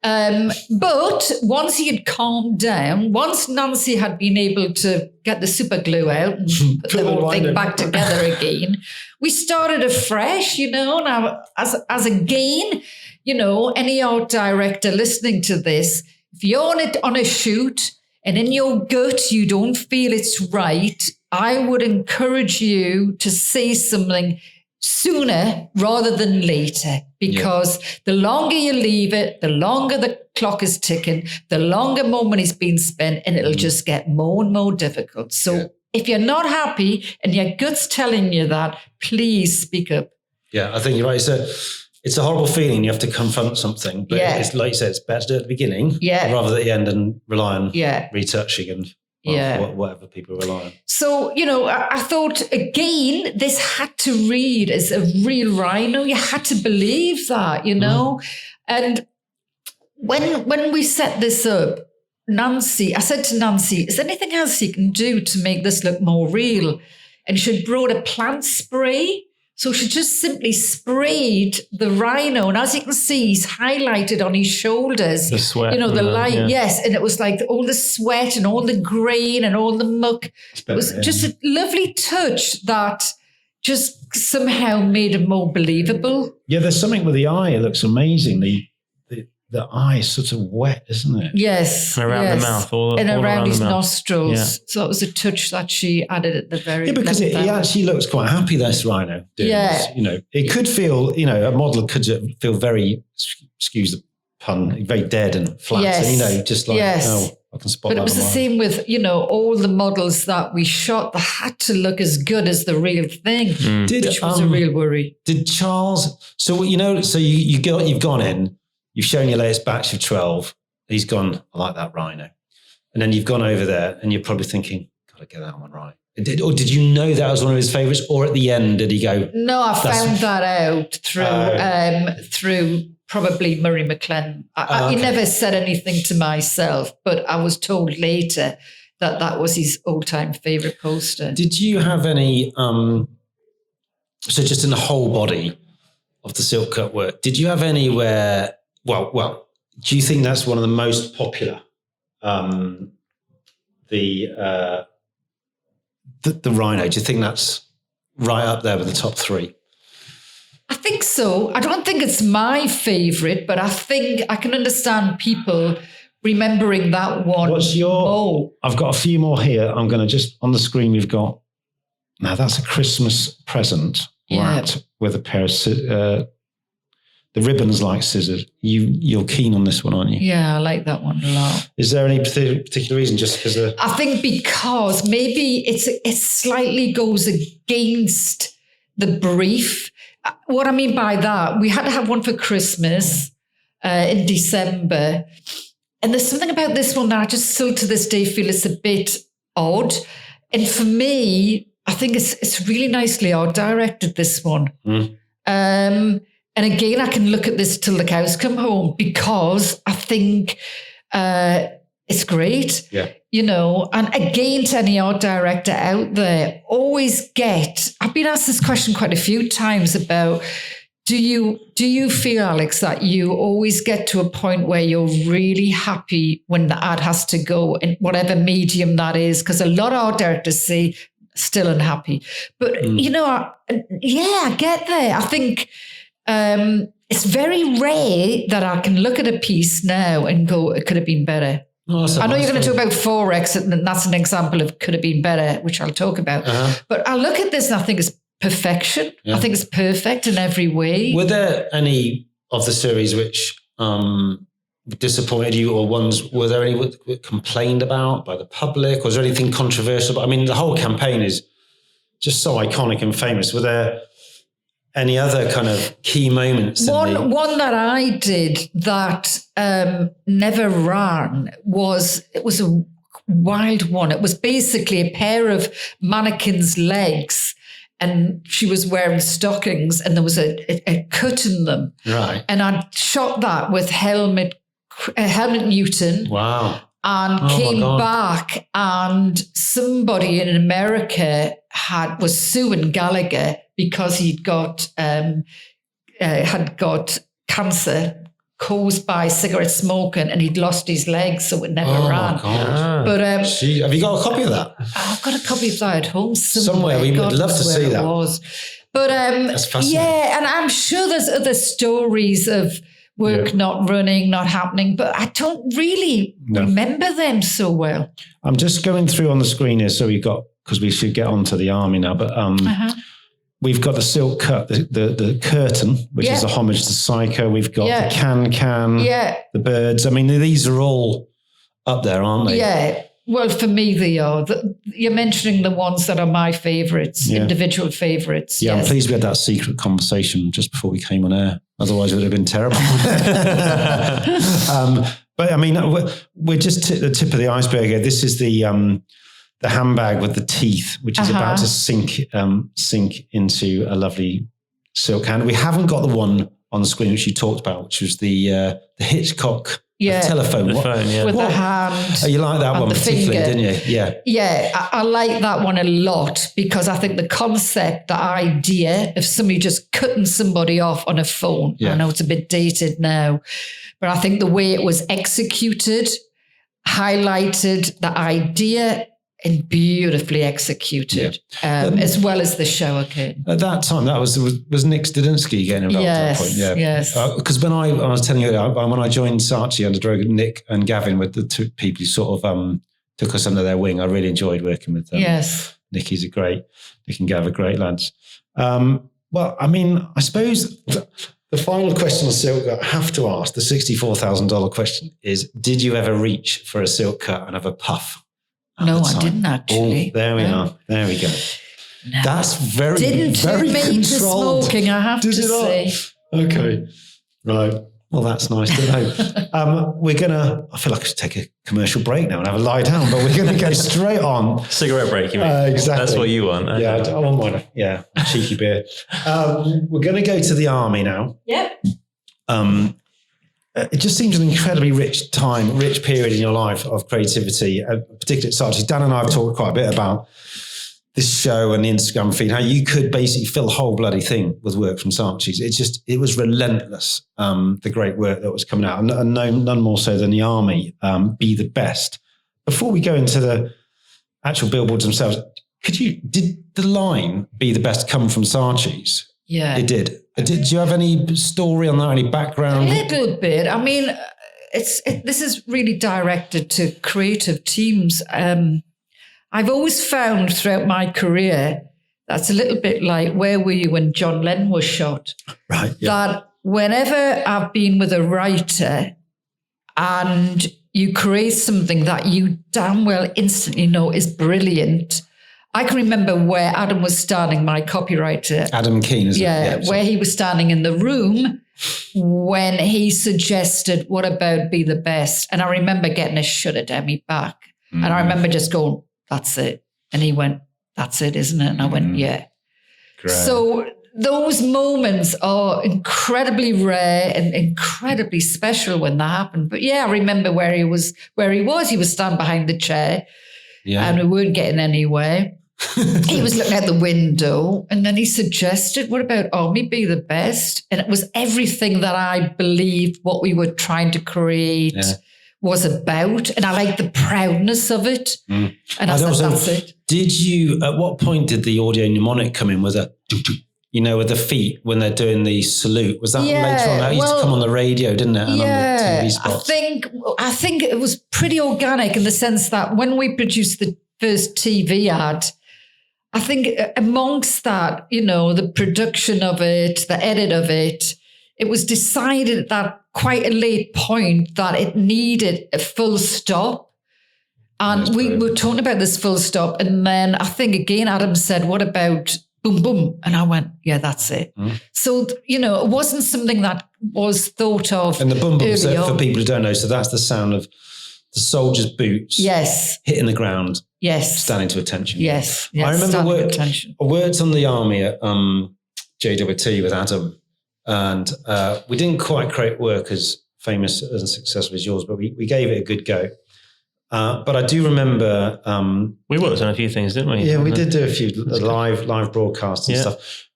But once he had calmed down, once Nancy had been able to get the super glue out and put the whole thing back together again, we started afresh, Now, as again, any art director listening to this, if you're on a shoot and in your gut you don't feel it's right, I would encourage you to say something sooner rather than later, because the longer you leave it, the longer the clock is ticking, the longer more money's been spent, and it'll just get more and more difficult. So if you're not happy and your gut's telling you that, please speak up. Yeah, I think you're right. So it's a horrible feeling. You have to confront something, but it's like you said, it's better to do it at the beginning rather than at the end and rely on retouching and whatever people rely on. So, I thought, again, this had to read as a real rhino. You had to believe that, And when we set this up, I said to Nancy, is there anything else you can do to make this look more real? And she brought a plant spray. So she just simply sprayed the rhino. And as you can see, he's highlighted on his shoulders. The sweat. The light. Yes. And it was like all the sweat and all the grain and all the muck. It was just a lovely touch that just somehow made it more believable. Yeah, there's something with the eye. It looks amazing. The eye is sort of wet, isn't it? Yes. And around the mouth. All around his the nostrils. Yeah. So it was a touch that she added at the very end. Yeah, because he actually looks quite happy, this rhino. It could feel, a model could feel very, excuse the pun, very dead and flat. Yes. And, just like, I can spot that. But it was the same with, all the models that we shot, they had to look as good as the real thing, which was a real worry. Did Charles, so you've gone in, you've shown your latest batch of 12. He's gone, I like that rhino. And then you've gone over there and you're probably thinking, got to get that one right. Did you know that was one of his favourites? Or at the end, did he go? No, I found that out through probably Murray McLennan. He never said anything to myself, but I was told later that was his all-time favourite poster. Did you have any, so just in the whole body of the silk cut work, did you have any where, well, do you think that's one of the most popular? The rhino, do you think that's right up there with the top 3? I think so. I don't think it's my favourite, but I think I can understand people remembering that one. What's your? I've got a few more here. I'm going to just, on the screen we've got, now that's a Christmas present wrapped with a pair of the ribbon's like scissors. You're keen on this one, aren't you? Yeah, I like that one a lot. Is there any particular reason? Just because I think because maybe it slightly goes against the brief. What I mean by that, we had to have one for Christmas in December. And there's something about this one that I just still to this day feel it's a bit odd. And for me, I think it's really nicely art directed, this one. And again, I can look at this till the cows come home because I think it's great. Yeah. And again, to any art director out there, I've been asked this question quite a few times about, do you feel, Alex, that you always get to a point where you're really happy when the ad has to go in whatever medium that is? Because a lot of art directors say still unhappy. But, I get there. I think it's very rare that I can look at a piece now and go, it could have been better. I know you're going to talk about Forex, and that's an example of could have been better, which I'll talk about. But I look at this and I think it's perfection. Yeah. I think it's perfect in every way. Were there any of the series which disappointed you, or were there any complained about by the public? Was there anything controversial? I mean, the whole campaign is just so iconic and famous. Were there any other kind of key moments? One that I did that never ran was a wild one. It was basically a pair of mannequins' legs, and she was wearing stockings, and there was a cut in them. Right. And I shot that with Helmut Newton. Wow. And came back, and somebody in America was suing Gallagher because he'd had got cancer caused by cigarette smoking, and he'd lost his legs, so it never ran. Oh, God. But have you got a copy of that? I've got a copy of that at home somewhere. We would love to see that. But that's fascinating. Yeah, and I'm sure there's other stories of work not running, not happening, but I don't really remember them so well. I'm just going through on the screen here, so because we should get on to the Army now, but we've got the silk cut, the curtain, which is a homage to Psycho. We've got the can, the birds. I mean, these are all up there, aren't they? Yeah. Well, for me, they are. You're mentioning the ones that are my favourites, individual favourites. Yeah, yes. I'm pleased we had that secret conversation just before we came on air. Otherwise, it would have been terrible. But I mean, we're just at the tip of the iceberg here. This is the handbag with the teeth, which is about to sink into a lovely silk hand. We haven't got the one on the screen which you talked about, which was the Hitchcock telephone. The phone, with the hand. Oh, you like that one particularly, didn't you? Yeah. Yeah, I like that one a lot because I think the concept, the idea of somebody just cutting somebody off on a phone, I know it's a bit dated now, but I think the way it was executed highlighted the idea and beautifully executed, as well as the shower curtain. At that time, that was Nick Studinsky getting involved at that point. Yeah. Yes. Because when I was telling you, when I joined Saatchi under Nick and Gavin, with the two people who sort of took us under their wing, I really enjoyed working with them. Yes. Nick and Gav are great lads. Well, I mean, I suppose the final question on silk I have to ask, the $64,000 question is, did you ever reach for a silk cut and have a puff? No, I didn't actually. Oh, there we are. There we go. No. That's very, didn't very me controlled. To smoking, I have to say. Okay. Right. Well, that's nice to know. I feel like I should take a commercial break now and have a lie down, but we're going to go straight on. Cigarette break, you mean? Exactly. That's what you want. Okay. Yeah, I want one. Yeah, cheeky beer. We're going to go to the army now. Yep. It just seems an incredibly rich period in your life of creativity, particularly at Saatchi. Dan and I have talked quite a bit about this show and the Instagram feed, how you could basically fill the whole bloody thing with work from Saatchi's. It was relentless, the great work that was coming out, and none more so than the army, be the best. Before we go into the actual billboards themselves, did the line "be the best" come from Saatchi's? Yeah. It did. Did you have any story on that, any background? A little bit. I mean, this is really directed to creative teams. I've always found throughout my career, that's a little bit like, where were you when John Lennon was shot? Right. Yeah. That whenever I've been with a writer and you create something that you damn well instantly know is brilliant, I can remember where Adam was standing, my copywriter. Adam Keane, isn't it? Yeah, where he was standing in the room when he suggested, what about Be the Best? And I remember getting a shudder down my back. And I remember just going, that's it. And he went, that's it, isn't it? And I went, yeah. Great. So those moments are incredibly rare and incredibly special when that happened. But yeah, I remember where he was. He was standing behind the chair and we weren't getting anywhere. He was looking out the window and then he suggested, what about Army Be the Best? And it was everything that I believed what we were trying to create was about. And I liked the proudness of it. And I said, that's it. Did you, at what point did the audio mnemonic come in with a, with the feet when they're doing the salute? Was that later on? That used to come on the radio, didn't it? And on the TV spots. I think it was pretty organic in the sense that when we produced the first TV ad, I think amongst that, the production of it, the edit of it, it was decided at that quite a late point that it needed a full stop. And we were talking about this full stop. And then I think again, Adam said, what about boom, boom? And I went, yeah, that's it. So, it wasn't something that was thought of. And the boom, boom, so for people who don't know, so that's the sound of the soldier's boots hitting the ground. Yes. Standing to attention. Yes. I remember I worked on the army at JWT with Adam, and we didn't quite create work as famous and successful as yours, but we gave it a good go. But I do remember... we worked on a few things, didn't we? Yeah, we did do a few live broadcasts and stuff.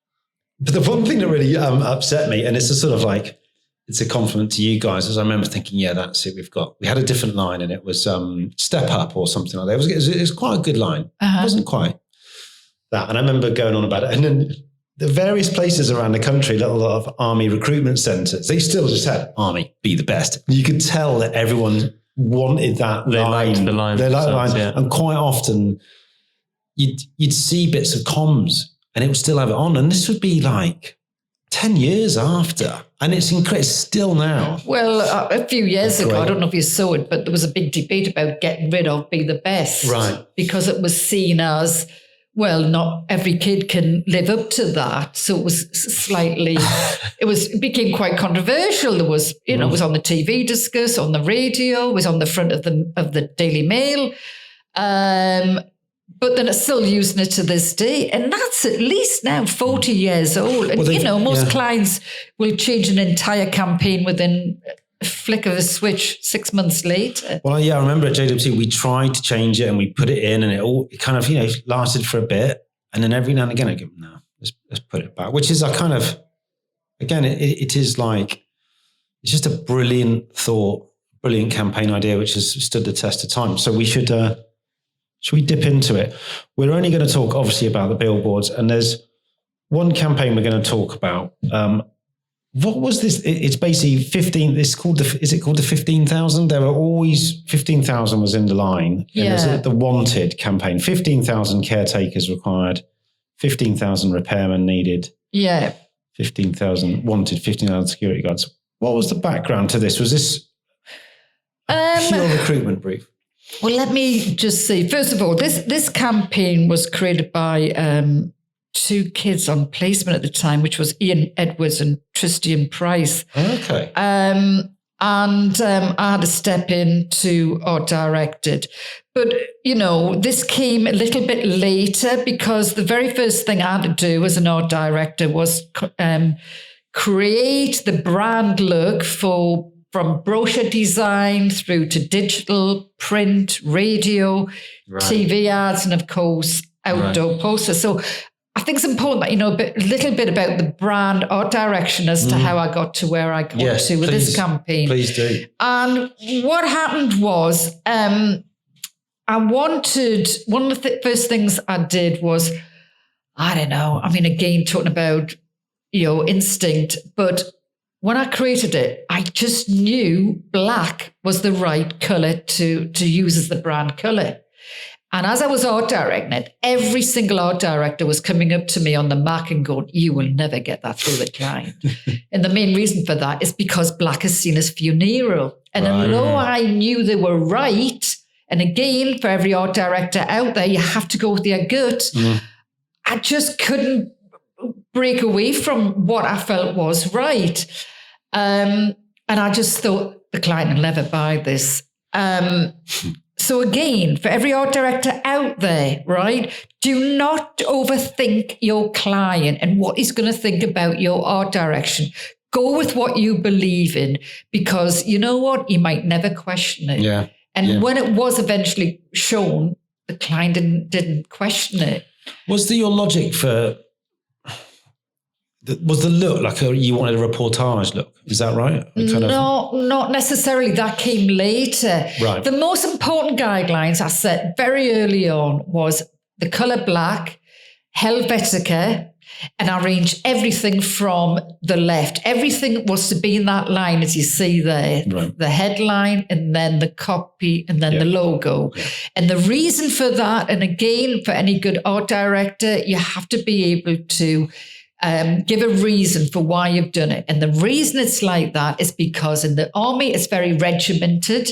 But the one thing that really upset me, and it's a sort of like, it's a compliment to you guys, as I remember thinking, yeah, that's it. We had a different line, and it was step up or something like that. It was quite a good line. It wasn't quite that. And I remember going on about it. And then the various places around the country, a lot of army recruitment centres, they still just had Army Be the Best. You could tell that everyone wanted that they line. Liked the line. They liked the line. Yeah. And quite often you'd see bits of comms and it would still have it on. And this would be like 10 years after. And it's incredible. Still now. Well, a few years ago, I don't know if you saw it, but there was a big debate about getting rid of Be the Best. Right. Because it was seen as, well, not every kid can live up to that. So it was slightly, it became quite controversial. There was, it was on the TV discussed, on the radio, was on the front of the Daily Mail. But then it's still using it to this day. And that's at least now 40 years old. And, most clients will change an entire campaign within a flick of a switch 6 months later. Well, I remember at JWT, we tried to change it and we put it in and it kind of, lasted for a bit. And then every now and again, I go, no, let's put it back, which is a kind of, again, it is like, it's just a brilliant thought, brilliant campaign idea, which has stood the test of time. So we should we dip into it? We're only going to talk, obviously, about the billboards. And there's one campaign we're going to talk about. What was this? It's basically 15. Is it called the 15,000? There were always 15,000 was in the line. Yeah. And there's the wanted campaign. 15,000 caretakers required. 15,000 repairmen needed. Yeah. 15,000 wanted. 15,000 security guards. What was the background to this? Was this pure recruitment brief? Well, let me just say, first of all, this campaign was created by two kids on placement at the time, which was Ian Edwards and Tristian Price. Okay. And I had to step in to art direct it. But, this came a little bit later because the very first thing I had to do as an art director was create the brand look from brochure design through to digital, print, radio, TV ads, and of course, outdoor posters. So I think it's important that a little bit about the brand art direction as to how I got to where I got to with this campaign. Please do. And what happened was I wanted, one of the first things I did was, again, talking about, instinct, but when I created it, I just knew black was the right color to use as the brand color. And as I was art directing it, every single art director was coming up to me on the Mac and going, you will never get that through the client. And the main reason for that is because black is seen as funereal. And although I knew they were right, and again, for every art director out there, you have to go with your gut. I just couldn't break away from what I felt was right. And I just thought the client will never buy this. So again, for every art director out there, right, do not overthink your client and what he's going to think about your art direction. Go with what you believe in, because you know what? You might never question it. Yeah. And when it was eventually shown, the client didn't question it. Was your logic for... Was the look like you wanted a reportage look? Is that right? No, not necessarily. That came later. Right. The most important guidelines I set very early on was the colour black, Helvetica, and I arranged everything from the left. Everything was to be in that line, as you see there. Right. The headline, and then the copy, and then the logo. Yeah. And the reason for that, and again, for any good art director, you have to be able to give a reason for why you've done it. And the reason it's like that is because in the army, it's very regimented.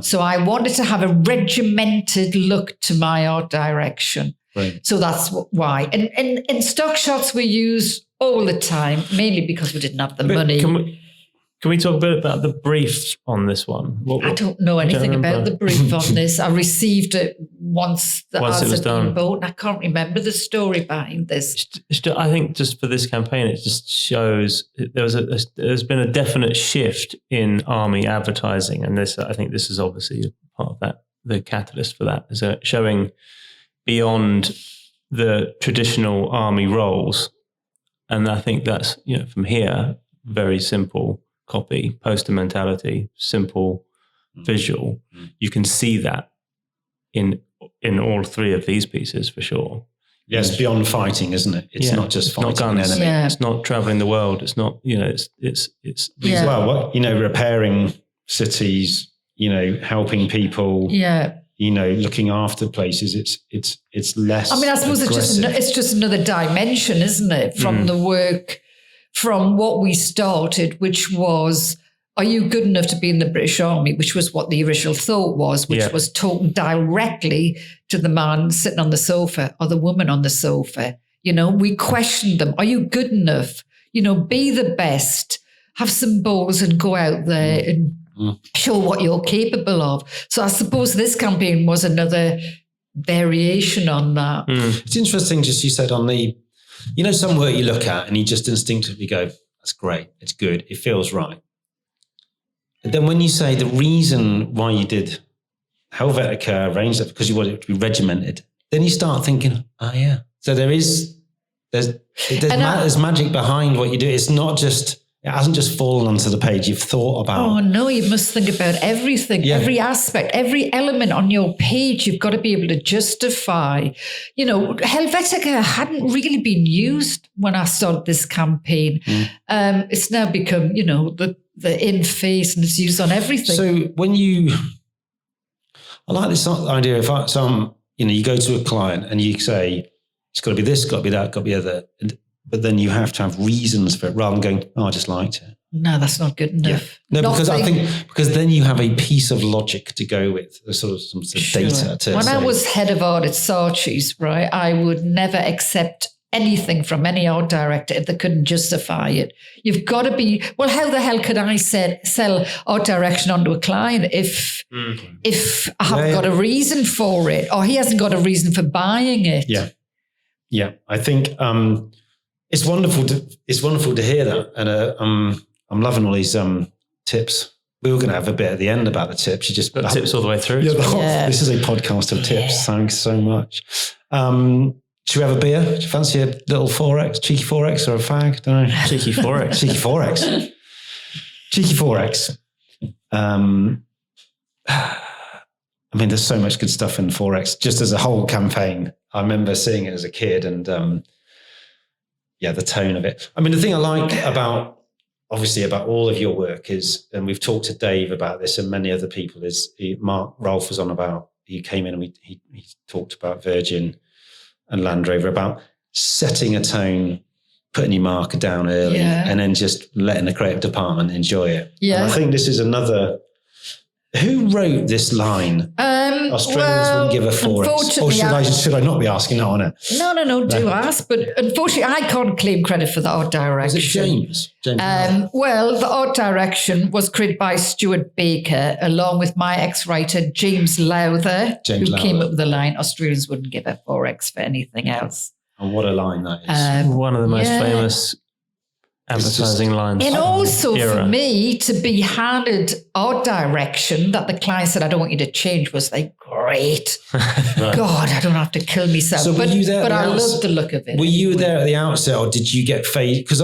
So I wanted to have a regimented look to my art direction. Right. So that's why. And stock shots we use all the time, mainly because we didn't have the money. Can we talk a bit about the brief on this one? I don't know anything about the brief on this. I received it once the ads had been bought, and I can't remember the story behind this. I think just for this campaign, it just shows there's been a definite shift in army advertising, and I think this is obviously part of that. The catalyst for that is showing beyond the traditional army roles, and I think that's from here very simple. Copy, poster mentality, simple visual. You can see that in all three of these pieces for sure. Yes, beyond fighting, isn't it? It's not just fighting an enemy. Yeah. It's not traveling the world. It's not, it's well, repairing cities, helping people. Yeah. Looking after places. It's less. I mean, I suppose it's just another dimension, isn't it? From the work. From what we started, which was are you good enough to be in the British Army, which was what the original thought was, which was talking directly to the man sitting on the sofa or the woman on the sofa. You know, we questioned them. Are you good enough? You know, be the best, have some balls and go out there and show what you're capable of. So I suppose this campaign was another variation on that. It's interesting, just you said on the, you know, some work you look at and you just instinctively go, that's great, it's good, it feels right. But then when you say the reason why you did Helvetica, arranged that because you wanted it to be regimented, then you start thinking, oh yeah. So there's magic behind what you do. It's not just, it hasn't just fallen onto the page. You've thought about. Oh no, you must think about everything, every aspect, every element on your page. You've got to be able to justify. You know, Helvetica hadn't really been used when I started this campaign. It's now become, you know, the in face, and it's used on everything. So when I like this idea of you know, you go to a client and you say, it's got to be this, got to be that, got to be other. But then you have to have reasons for it rather than going, oh, I just liked it. No, that's not good enough. Yeah. No, because I think, because then you have a piece of logic to go with, sort of some data to When say. I was head of art at Saatchi's, right, I would never accept anything from any art director if they couldn't justify it. You've got to be, well, how the hell could I sell art direction onto a client if I haven't got a reason for it, or he hasn't got a reason for buying it? Yeah. I think it's wonderful to hear that. And I'm loving all these tips. We were going to have a bit at the end about the tips. You just got tips all the way through. This is a podcast of tips. Thanks so much. Should we have a beer? Do you fancy a little 4X, cheeky 4X or a fag? Don't know. Cheeky 4X. Cheeky 4X. Cheeky 4X. I mean, there's so much good stuff in 4X, just as a whole campaign. I remember seeing it as a kid and the tone of it. I mean, the thing I like about all of your work is, and we've talked to Dave about this and many other people, is Mark Rolfe was on about, he came in and he talked about Virgin and Land Rover, about setting a tone, putting your marker down early and then just letting the creative department enjoy it. Yeah. And I think this is another, who wrote this line? Australians wouldn't give a 4X. Or should I not be asking that on it? No, do ask. But unfortunately, I can't claim credit for the art direction. Was it James? Well, the art direction was created by Stuart Baker, along with my ex-writer, James Lowther, who came up with the line, Australians wouldn't give a 4X for anything else. And what a line that is. One of the most famous advertising lines. And also for me to be handed art direction that the client said, I don't want you to change, was like, great. Right. God, I don't have to kill myself. So but I love the look of it. Were you there at the outset, or did you get phased? Because,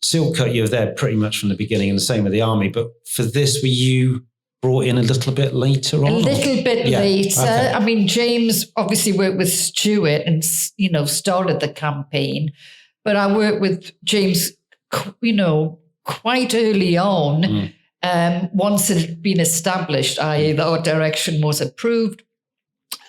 Silk Cut, you were there pretty much from the beginning, and the same with the Army. But for this, were you brought in a little bit later on? A little bit later. Okay. I mean, James obviously worked with Stuart and, started the campaign. But I worked with James quite early on, once it had been established, i.e. the art direction was approved,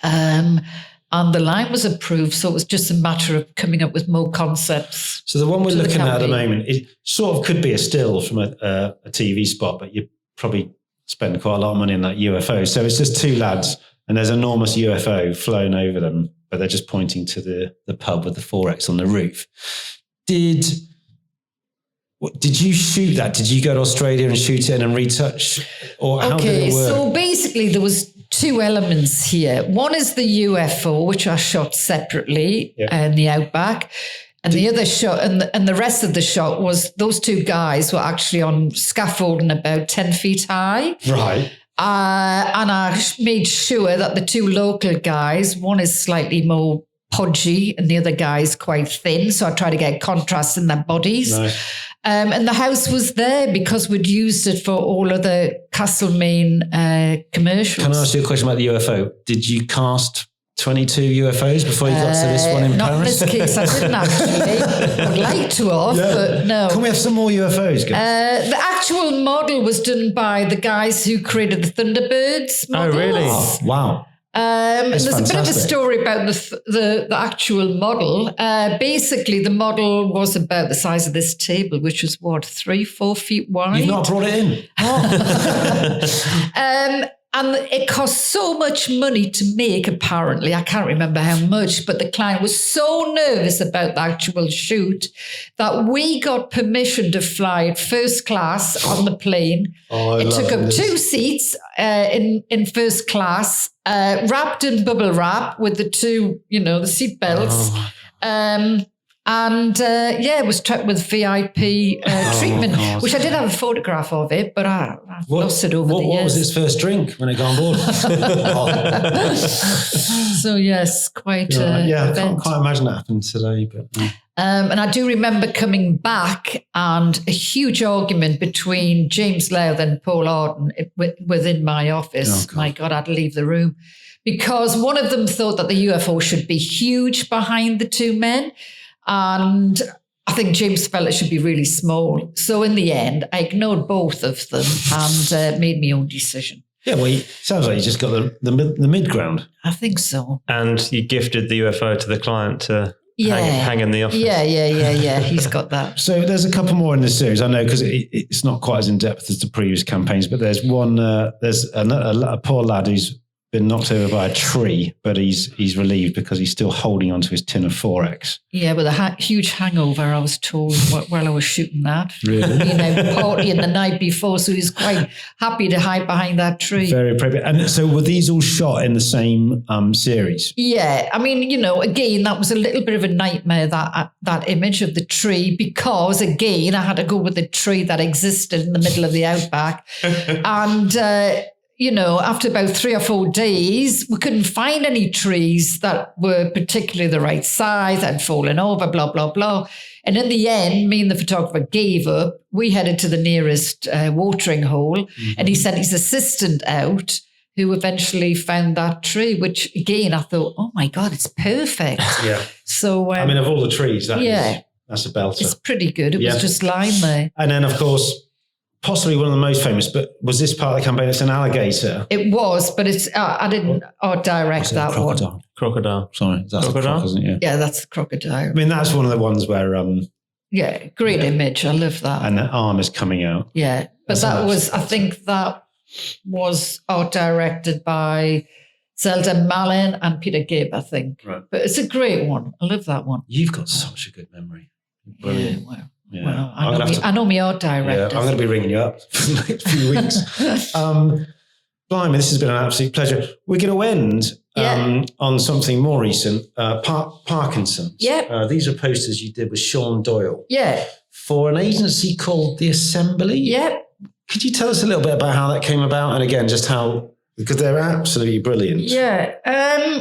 and the line was approved. So it was just a matter of coming up with more concepts. So the one we're looking at the moment, it sort of could be a still from a TV spot, but you probably spend quite a lot of money on that UFO. So it's just two lads and there's an enormous UFO flown over them, but they're just pointing to the pub with the 4X on the roof. Did you shoot that? Did you go to Australia and shoot it and retouch? Or how did it work? So basically there was two elements here. One is the UFO, which I shot separately in the outback. And the other shot, and the rest of the shot was those two guys were actually on scaffolding about 10 feet high. Right. And I made sure that the two local guys, one is slightly more podgy and the other guy is quite thin. So I tried to get contrast in their bodies. Nice. And the house was there because we'd used it for all of the Castlemaine commercials. Can I ask you a question about the UFO? Did you cast 22 UFOs before you got to this one in Paris? Not in this case, I didn't actually. I'd like to have, but no. Can we have some more UFOs, guys? The actual model was done by the guys who created the Thunderbirds models. Oh, really? Oh, wow. There's fantastic. a bit of a story about the actual model. Basically, the model was about the size of this table, which was 3-4 feet wide. You've not brought it in. And it cost so much money to make, apparently. I can't remember how much, but the client was so nervous about the actual shoot that we got permission to fly it first class on the plane. It took up 2 seats in first class, wrapped in bubble wrap with the 2, the seat belts. It was trapped with VIP treatment, which I did have a photograph of it, but I've lost it over the years. What was his first drink when he got on board? So yes, quite I can't quite imagine that happened today. But and I do remember coming back and a huge argument between James Louth and Paul Arden within my office. My God, I had to leave the room because one of them thought that the UFO should be huge behind the 2 men. And I think James felt it should be really small. So in the end, I ignored both of them and made my own decision. Yeah, well, sounds like you just got the mid ground. I think so. And you gifted the UFO to the client to hang in the office. Yeah. He's got that. So there's a couple more in this series. I know because it's not quite as in depth as the previous campaigns, but there's one. There's a poor lad who's been knocked over by a tree, but he's relieved because he's still holding onto his tin of 4X. Yeah, with a huge hangover, I was told while I was shooting that. Really? Partying the night before, so he's quite happy to hide behind that tree. Very appropriate. And so were these all shot in the same series? Yeah, I mean, again, that was a little bit of a nightmare, that image of the tree, because again, I had to go with the tree that existed in the middle of the outback. And after about 3 or 4 days, we couldn't find any trees that were particularly the right size, had fallen over, blah, blah, blah. And in the end, me and the photographer gave up. We headed to the nearest watering hole, and he sent his assistant out, who eventually found that tree, which again, I thought, oh my God, it's perfect. Yeah. So, of all the trees, that's a belter. It's pretty good. It was just lying there. And then, of course, possibly one of the most famous, but was this part of the campaign? It's an alligator. It was, but it's I didn't direct that one. Crocodile. Sorry, that's crocodile, isn't it? Yeah, that's the crocodile. I mean, that's one of the ones where great image. I love that. And the arm is coming out. Yeah, but I think that was art directed by Zelda Malin and Peter Gibb, I think. Right. But it's a great one. I love that one. You've got such a good memory. Brilliant. Yeah, well. Yeah. Well, I know me art director. Yeah, I'm going to be ringing you up for the next few weeks. Blimey, this has been an absolute pleasure. We're going to end on something more recent, Parkinsons. Yeah. These are posters you did with Sean Doyle. Yeah. For an agency called The Assembly. Yeah. Could you tell us a little bit about how that came about? And again, just how, because they're absolutely brilliant. Yeah.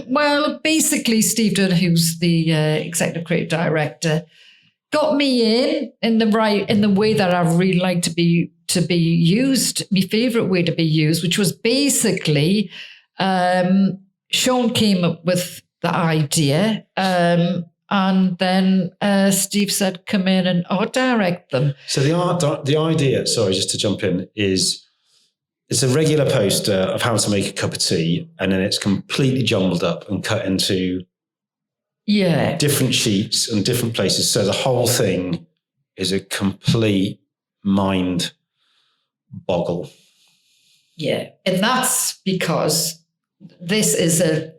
Well, basically, Steve Dunn, who's the executive creative director, got me in the way that I really like to be used, my favorite way to be used, which was basically Sean came up with the idea, and then Steve said, "Come in and art direct them." So the idea, sorry, just to jump in, is it's a regular poster of how to make a cup of tea, and then it's completely jumbled up and cut into different sheets and different places. So the whole thing is a complete mind boggle. Yeah. And that's because this is a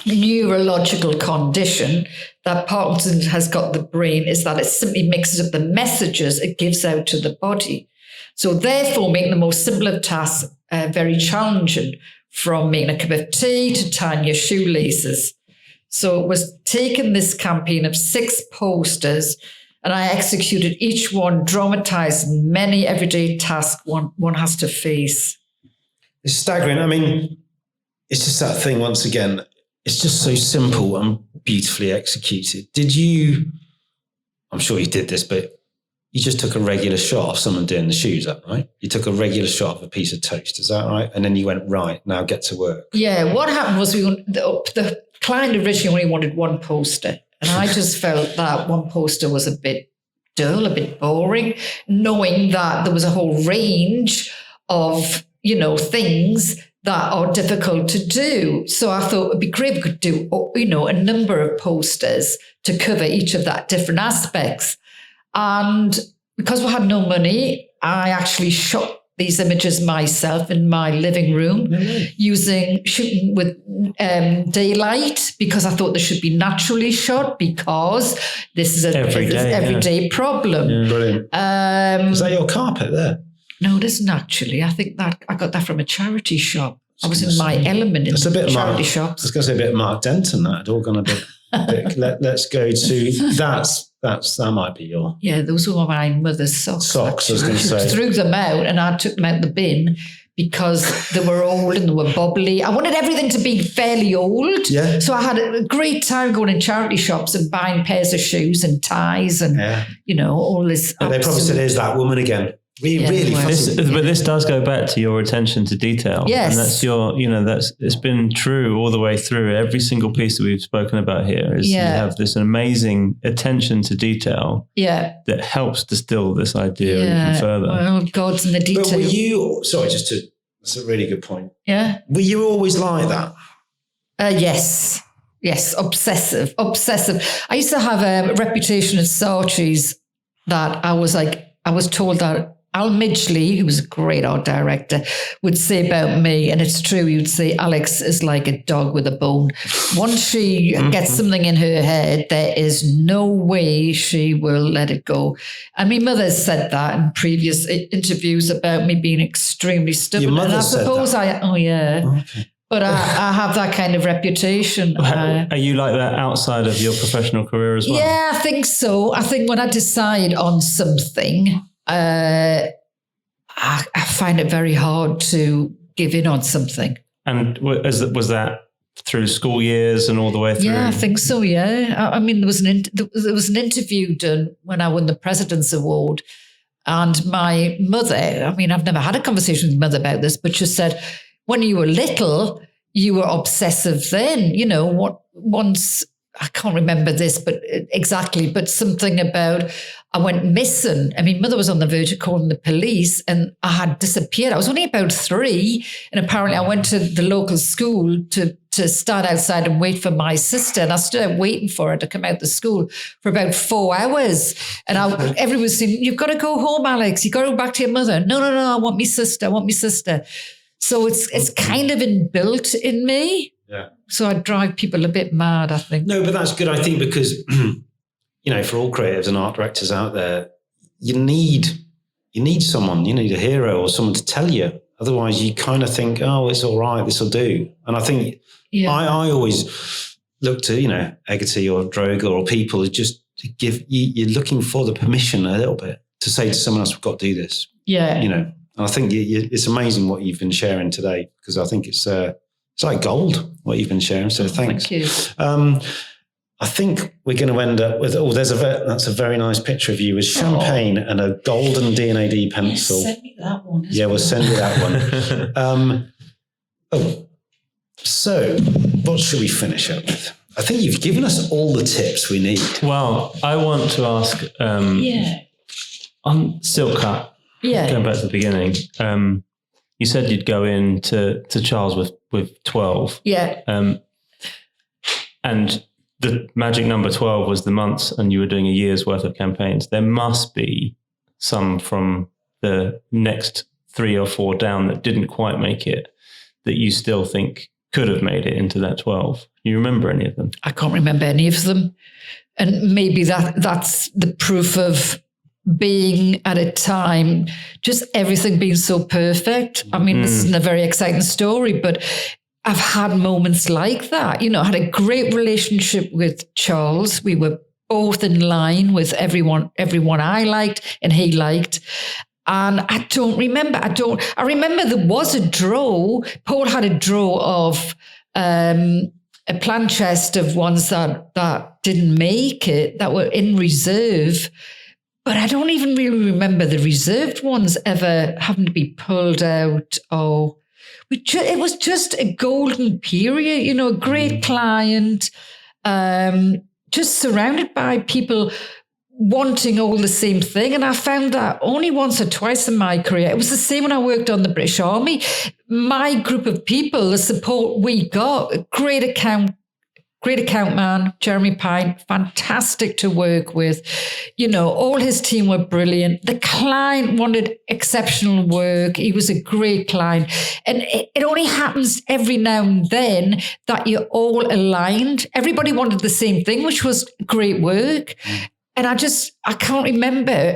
neurological condition that Parkinson's has got the brain, is that it simply mixes up the messages it gives out to the body. So therefore making the most simple of tasks very challenging, from making a cup of tea to tying your shoelaces. So it was taking this campaign of 6 posters, and I executed each one, dramatizing many everyday tasks one has to face. It's staggering. I mean, it's just that thing, once again, it's just so simple and beautifully executed. I'm sure you did this, but you just took a regular shot of someone doing the shoes up, right? You took a regular shot of a piece of toast, is that right? And then you went, right, now get to work. Yeah, what happened was the client originally only wanted 1 poster. And I just felt that 1 poster was a bit dull, a bit boring, knowing that there was a whole range of, things that are difficult to do. So I thought it'd be great if we could do, a number of posters to cover each of that different aspects. And because we had no money, I actually shot these images myself in my living room shooting with daylight, because I thought they should be naturally shot, because this is an everyday problem. Yeah. Brilliant. Is that your carpet there? No, it isn't actually. I think that I got that from a charity shop. I was in my element in charity shops. I was going to say a bit of Mark Denton. That had all gone a bit. Let's go to that might be your. Yeah, those were my mother's socks. I was going to say. Threw them out, and I took them out the bin because they were old and they were bobbly. I wanted everything to be fairly old. Yeah. So I had a great time going in charity shops and buying pairs of shoes and ties and all this. But they probably said, "There's that woman again." Really but this does go back to your attention to detail. Yes. And that's it's been true all the way through. Every single piece that we've spoken about here is you have this amazing attention to detail that helps distill this idea even further. Well, God's in the detail. But were you, that's a really good point. Yeah. Were you always like that? Yes. Yes. Obsessive. I used to have a reputation at Saatchi's that I was told that Al Midgley, who was a great art director, would say about me, and it's true, he would say, Alex is like a dog with a bone. Once she gets something in her head, there is no way she will let it go. And my mother said that in previous interviews about me being extremely stubborn. Your mother and I said suppose that? Okay. But I have that kind of reputation. Are you like that outside of your professional career as well? Yeah, I think so. I think when I decide on something, I find it very hard to give in on something. And was that through school years and all the way through? Yeah, I think so. Yeah, I mean, there was an interview done when I won the President's Award, and my mother. I mean, I've never had a conversation with my mother about this, but she said, when you were little, you were obsessive. Then, once. I can't remember this, but exactly, but something about I went missing. I mean, mother was on the verge of calling the police and I had disappeared. I was only about 3. And apparently I went to the local school to stand outside and wait for my sister. And I stood out waiting for her to come out the school for about 4 hours. And everyone was saying, you've got to go home, Alex. You've got to go back to your mother. No, I want my sister. So it's kind of inbuilt in me. Yeah. So I drive people a bit mad, I think. No, but that's good, I think, because, for all creatives and art directors out there, you need someone, you need a hero or someone to tell you. Otherwise, you kind of think, oh, it's all right, this will do. And I think I always look to, Egerty or Droga or people just to give you're looking for the permission a little bit to say to someone else, we've got to do this. Yeah. And I think it's amazing what you've been sharing today, because I think it's like gold, what you've been sharing. So thanks. Thank you. I think we're going to end up with, that's a very nice picture of you with champagne and a golden D&AD pencil. Send me that one. We'll send you that one. So what should we finish up with? I think you've given us all the tips we need. Well, I want to ask on Silk Cut, going back to the beginning, you said you'd go in to Charles with 12. Yeah. And the magic number 12 was the months, and you were doing a year's worth of campaigns. There must be some from the next 3 or 4 down that didn't quite make it, that you still think could have made it into that 12. Do you remember any of them? I can't remember any of them. And maybe that's the proof of being at a time, just everything being so perfect. I mean, this isn't a very exciting story, but I've had moments like that. I had a great relationship with Charles. We were both in line with everyone I liked and he liked. And I don't remember. I remember there was a draw. Paul had a draw of a plan chest of ones that didn't make it, that were in reserve. But I don't even really remember the reserved ones ever having to be pulled out. It was just a golden period, a great client, just surrounded by people wanting all the same thing. And I found that only once or twice in my career. It was the same when I worked on the British Army. My group of people, the support we got, great account man, Jeremy Pine, fantastic to work with. All his team were brilliant. The client wanted exceptional work. He was a great client. And it only happens every now and then that you're all aligned. Everybody wanted the same thing, which was great work. And I can't remember,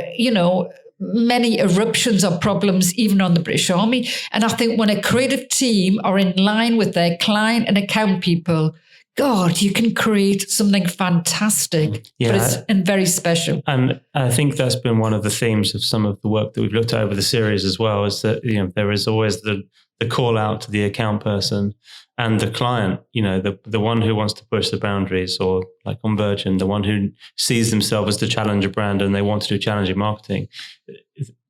many eruptions or problems even on the British Army. And I think when a creative team are in line with their client and account people, God, you can create something fantastic, and very special. And I think that's been one of the themes of some of the work that we've looked at over the series as well, is that there is always the call out to the account person and the client, the one who wants to push the boundaries, or like on Virgin, the one who sees themselves as the challenger brand and they want to do challenging marketing.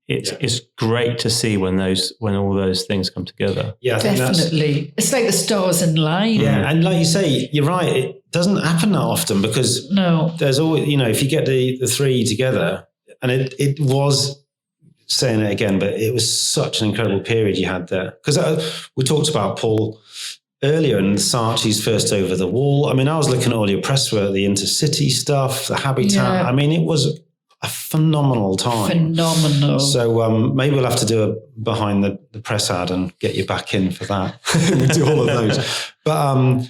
It's great to see when all those things come together. Yeah, definitely. It's like the stars in line. Yeah, and like you say, you're right. It doesn't happen that often because there's always, if you get the three together, and it was, saying it again, but it was such an incredible period you had there. Because we talked about Paul earlier and Saatchi's first Over the Wall. I mean, I was looking at all your press work, the intercity stuff, the Habitat. Yeah. I mean, it was a phenomenal time. Phenomenal. So maybe we'll have to do a behind the press ad and get you back in for that. We'll do all of those. But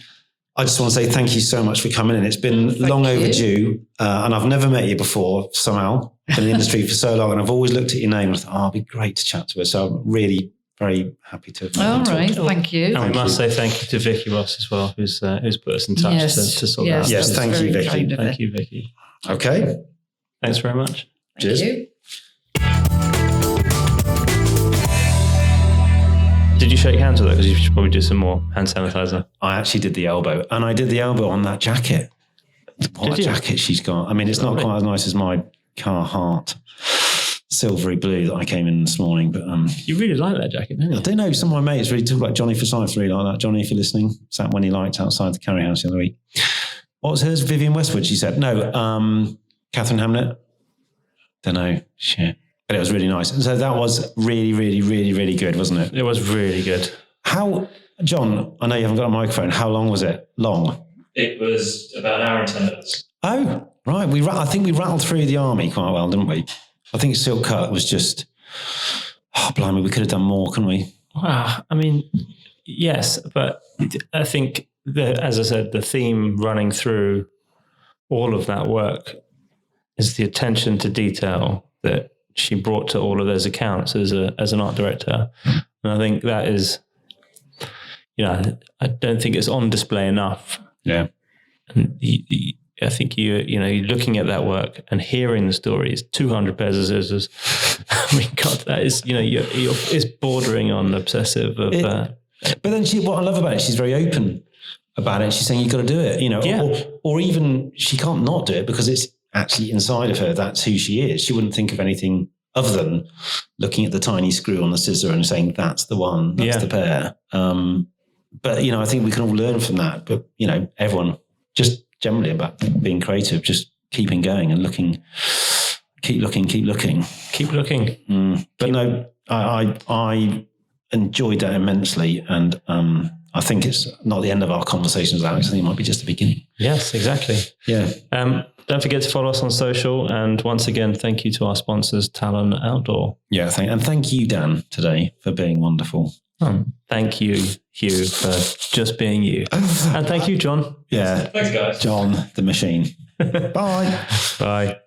I just want to say thank you so much for coming in. It's been long overdue, and I've never met you before somehow. Been in the industry for so long, and I've always looked at your name and thought, it'd be great to chat to her. So I'm really very happy to. All right, thank you. And we must say thank you to Vicky Ross as well, who's put us in touch to sort that out. Yes, thank you, Vicky. Thank you, Vicky. Okay. Thanks very much. Cheers. Thank you. Did you shake hands with her? Because you should probably do some more hand sanitizer. I actually did the elbow, and I did the elbow on that jacket. What a jacket she's got. I mean, it's not quite as nice as my Carhartt silvery blue that I came in this morning, but you really like that jacket, don't you? I don't know. Some of my mates really talk about Johnny Forsyth really like that. Johnny, if you're listening, sat when he liked outside the Carry House the other week. What was hers? Vivienne Westwood, she said. No, Catherine Hamnet. Don't know. Shit. But it was really nice. And so that was really, really, really, really good, wasn't it? It was really good. How, John, I know you haven't got a microphone. How long was it? Long? It was about an hour and 10 minutes. Oh, right. I think we rattled through the army quite well, didn't we? I think Silk Cut was just, blimey, we could have done more, couldn't we? Wow. I mean, yes, but I think, as I said, the theme running through all of that work is the attention to detail that she brought to all of those accounts as an art director. And I think that is, I don't think it's on display enough. Yeah. And I think you're looking at that work and hearing the stories, 200 pairs of scissors. I mean, God, that is, it's bordering on obsessive. But then what I love about it, she's very open about it. She's saying, you've got to do it, or even she can't not do it because it's actually inside of her. That's who she is. She wouldn't think of anything other than looking at the tiny screw on the scissor and saying, that's the one, that's the pair. But, I think we can all learn from that. But, everyone just generally about being creative, just keeping going and looking, keep looking. But no, I enjoyed that immensely. And I think it's not the end of our conversations, Alex. I think it might be just the beginning. Yes, exactly. Yeah. Don't forget to follow us on social. And once again, thank you to our sponsors, Talon Outdoor. Yeah, thank you, Dan, today for being wonderful. Thank you, Hugh, for just being you. And thank you, John. Yeah. Thanks, guys. John, the machine. Bye. Bye.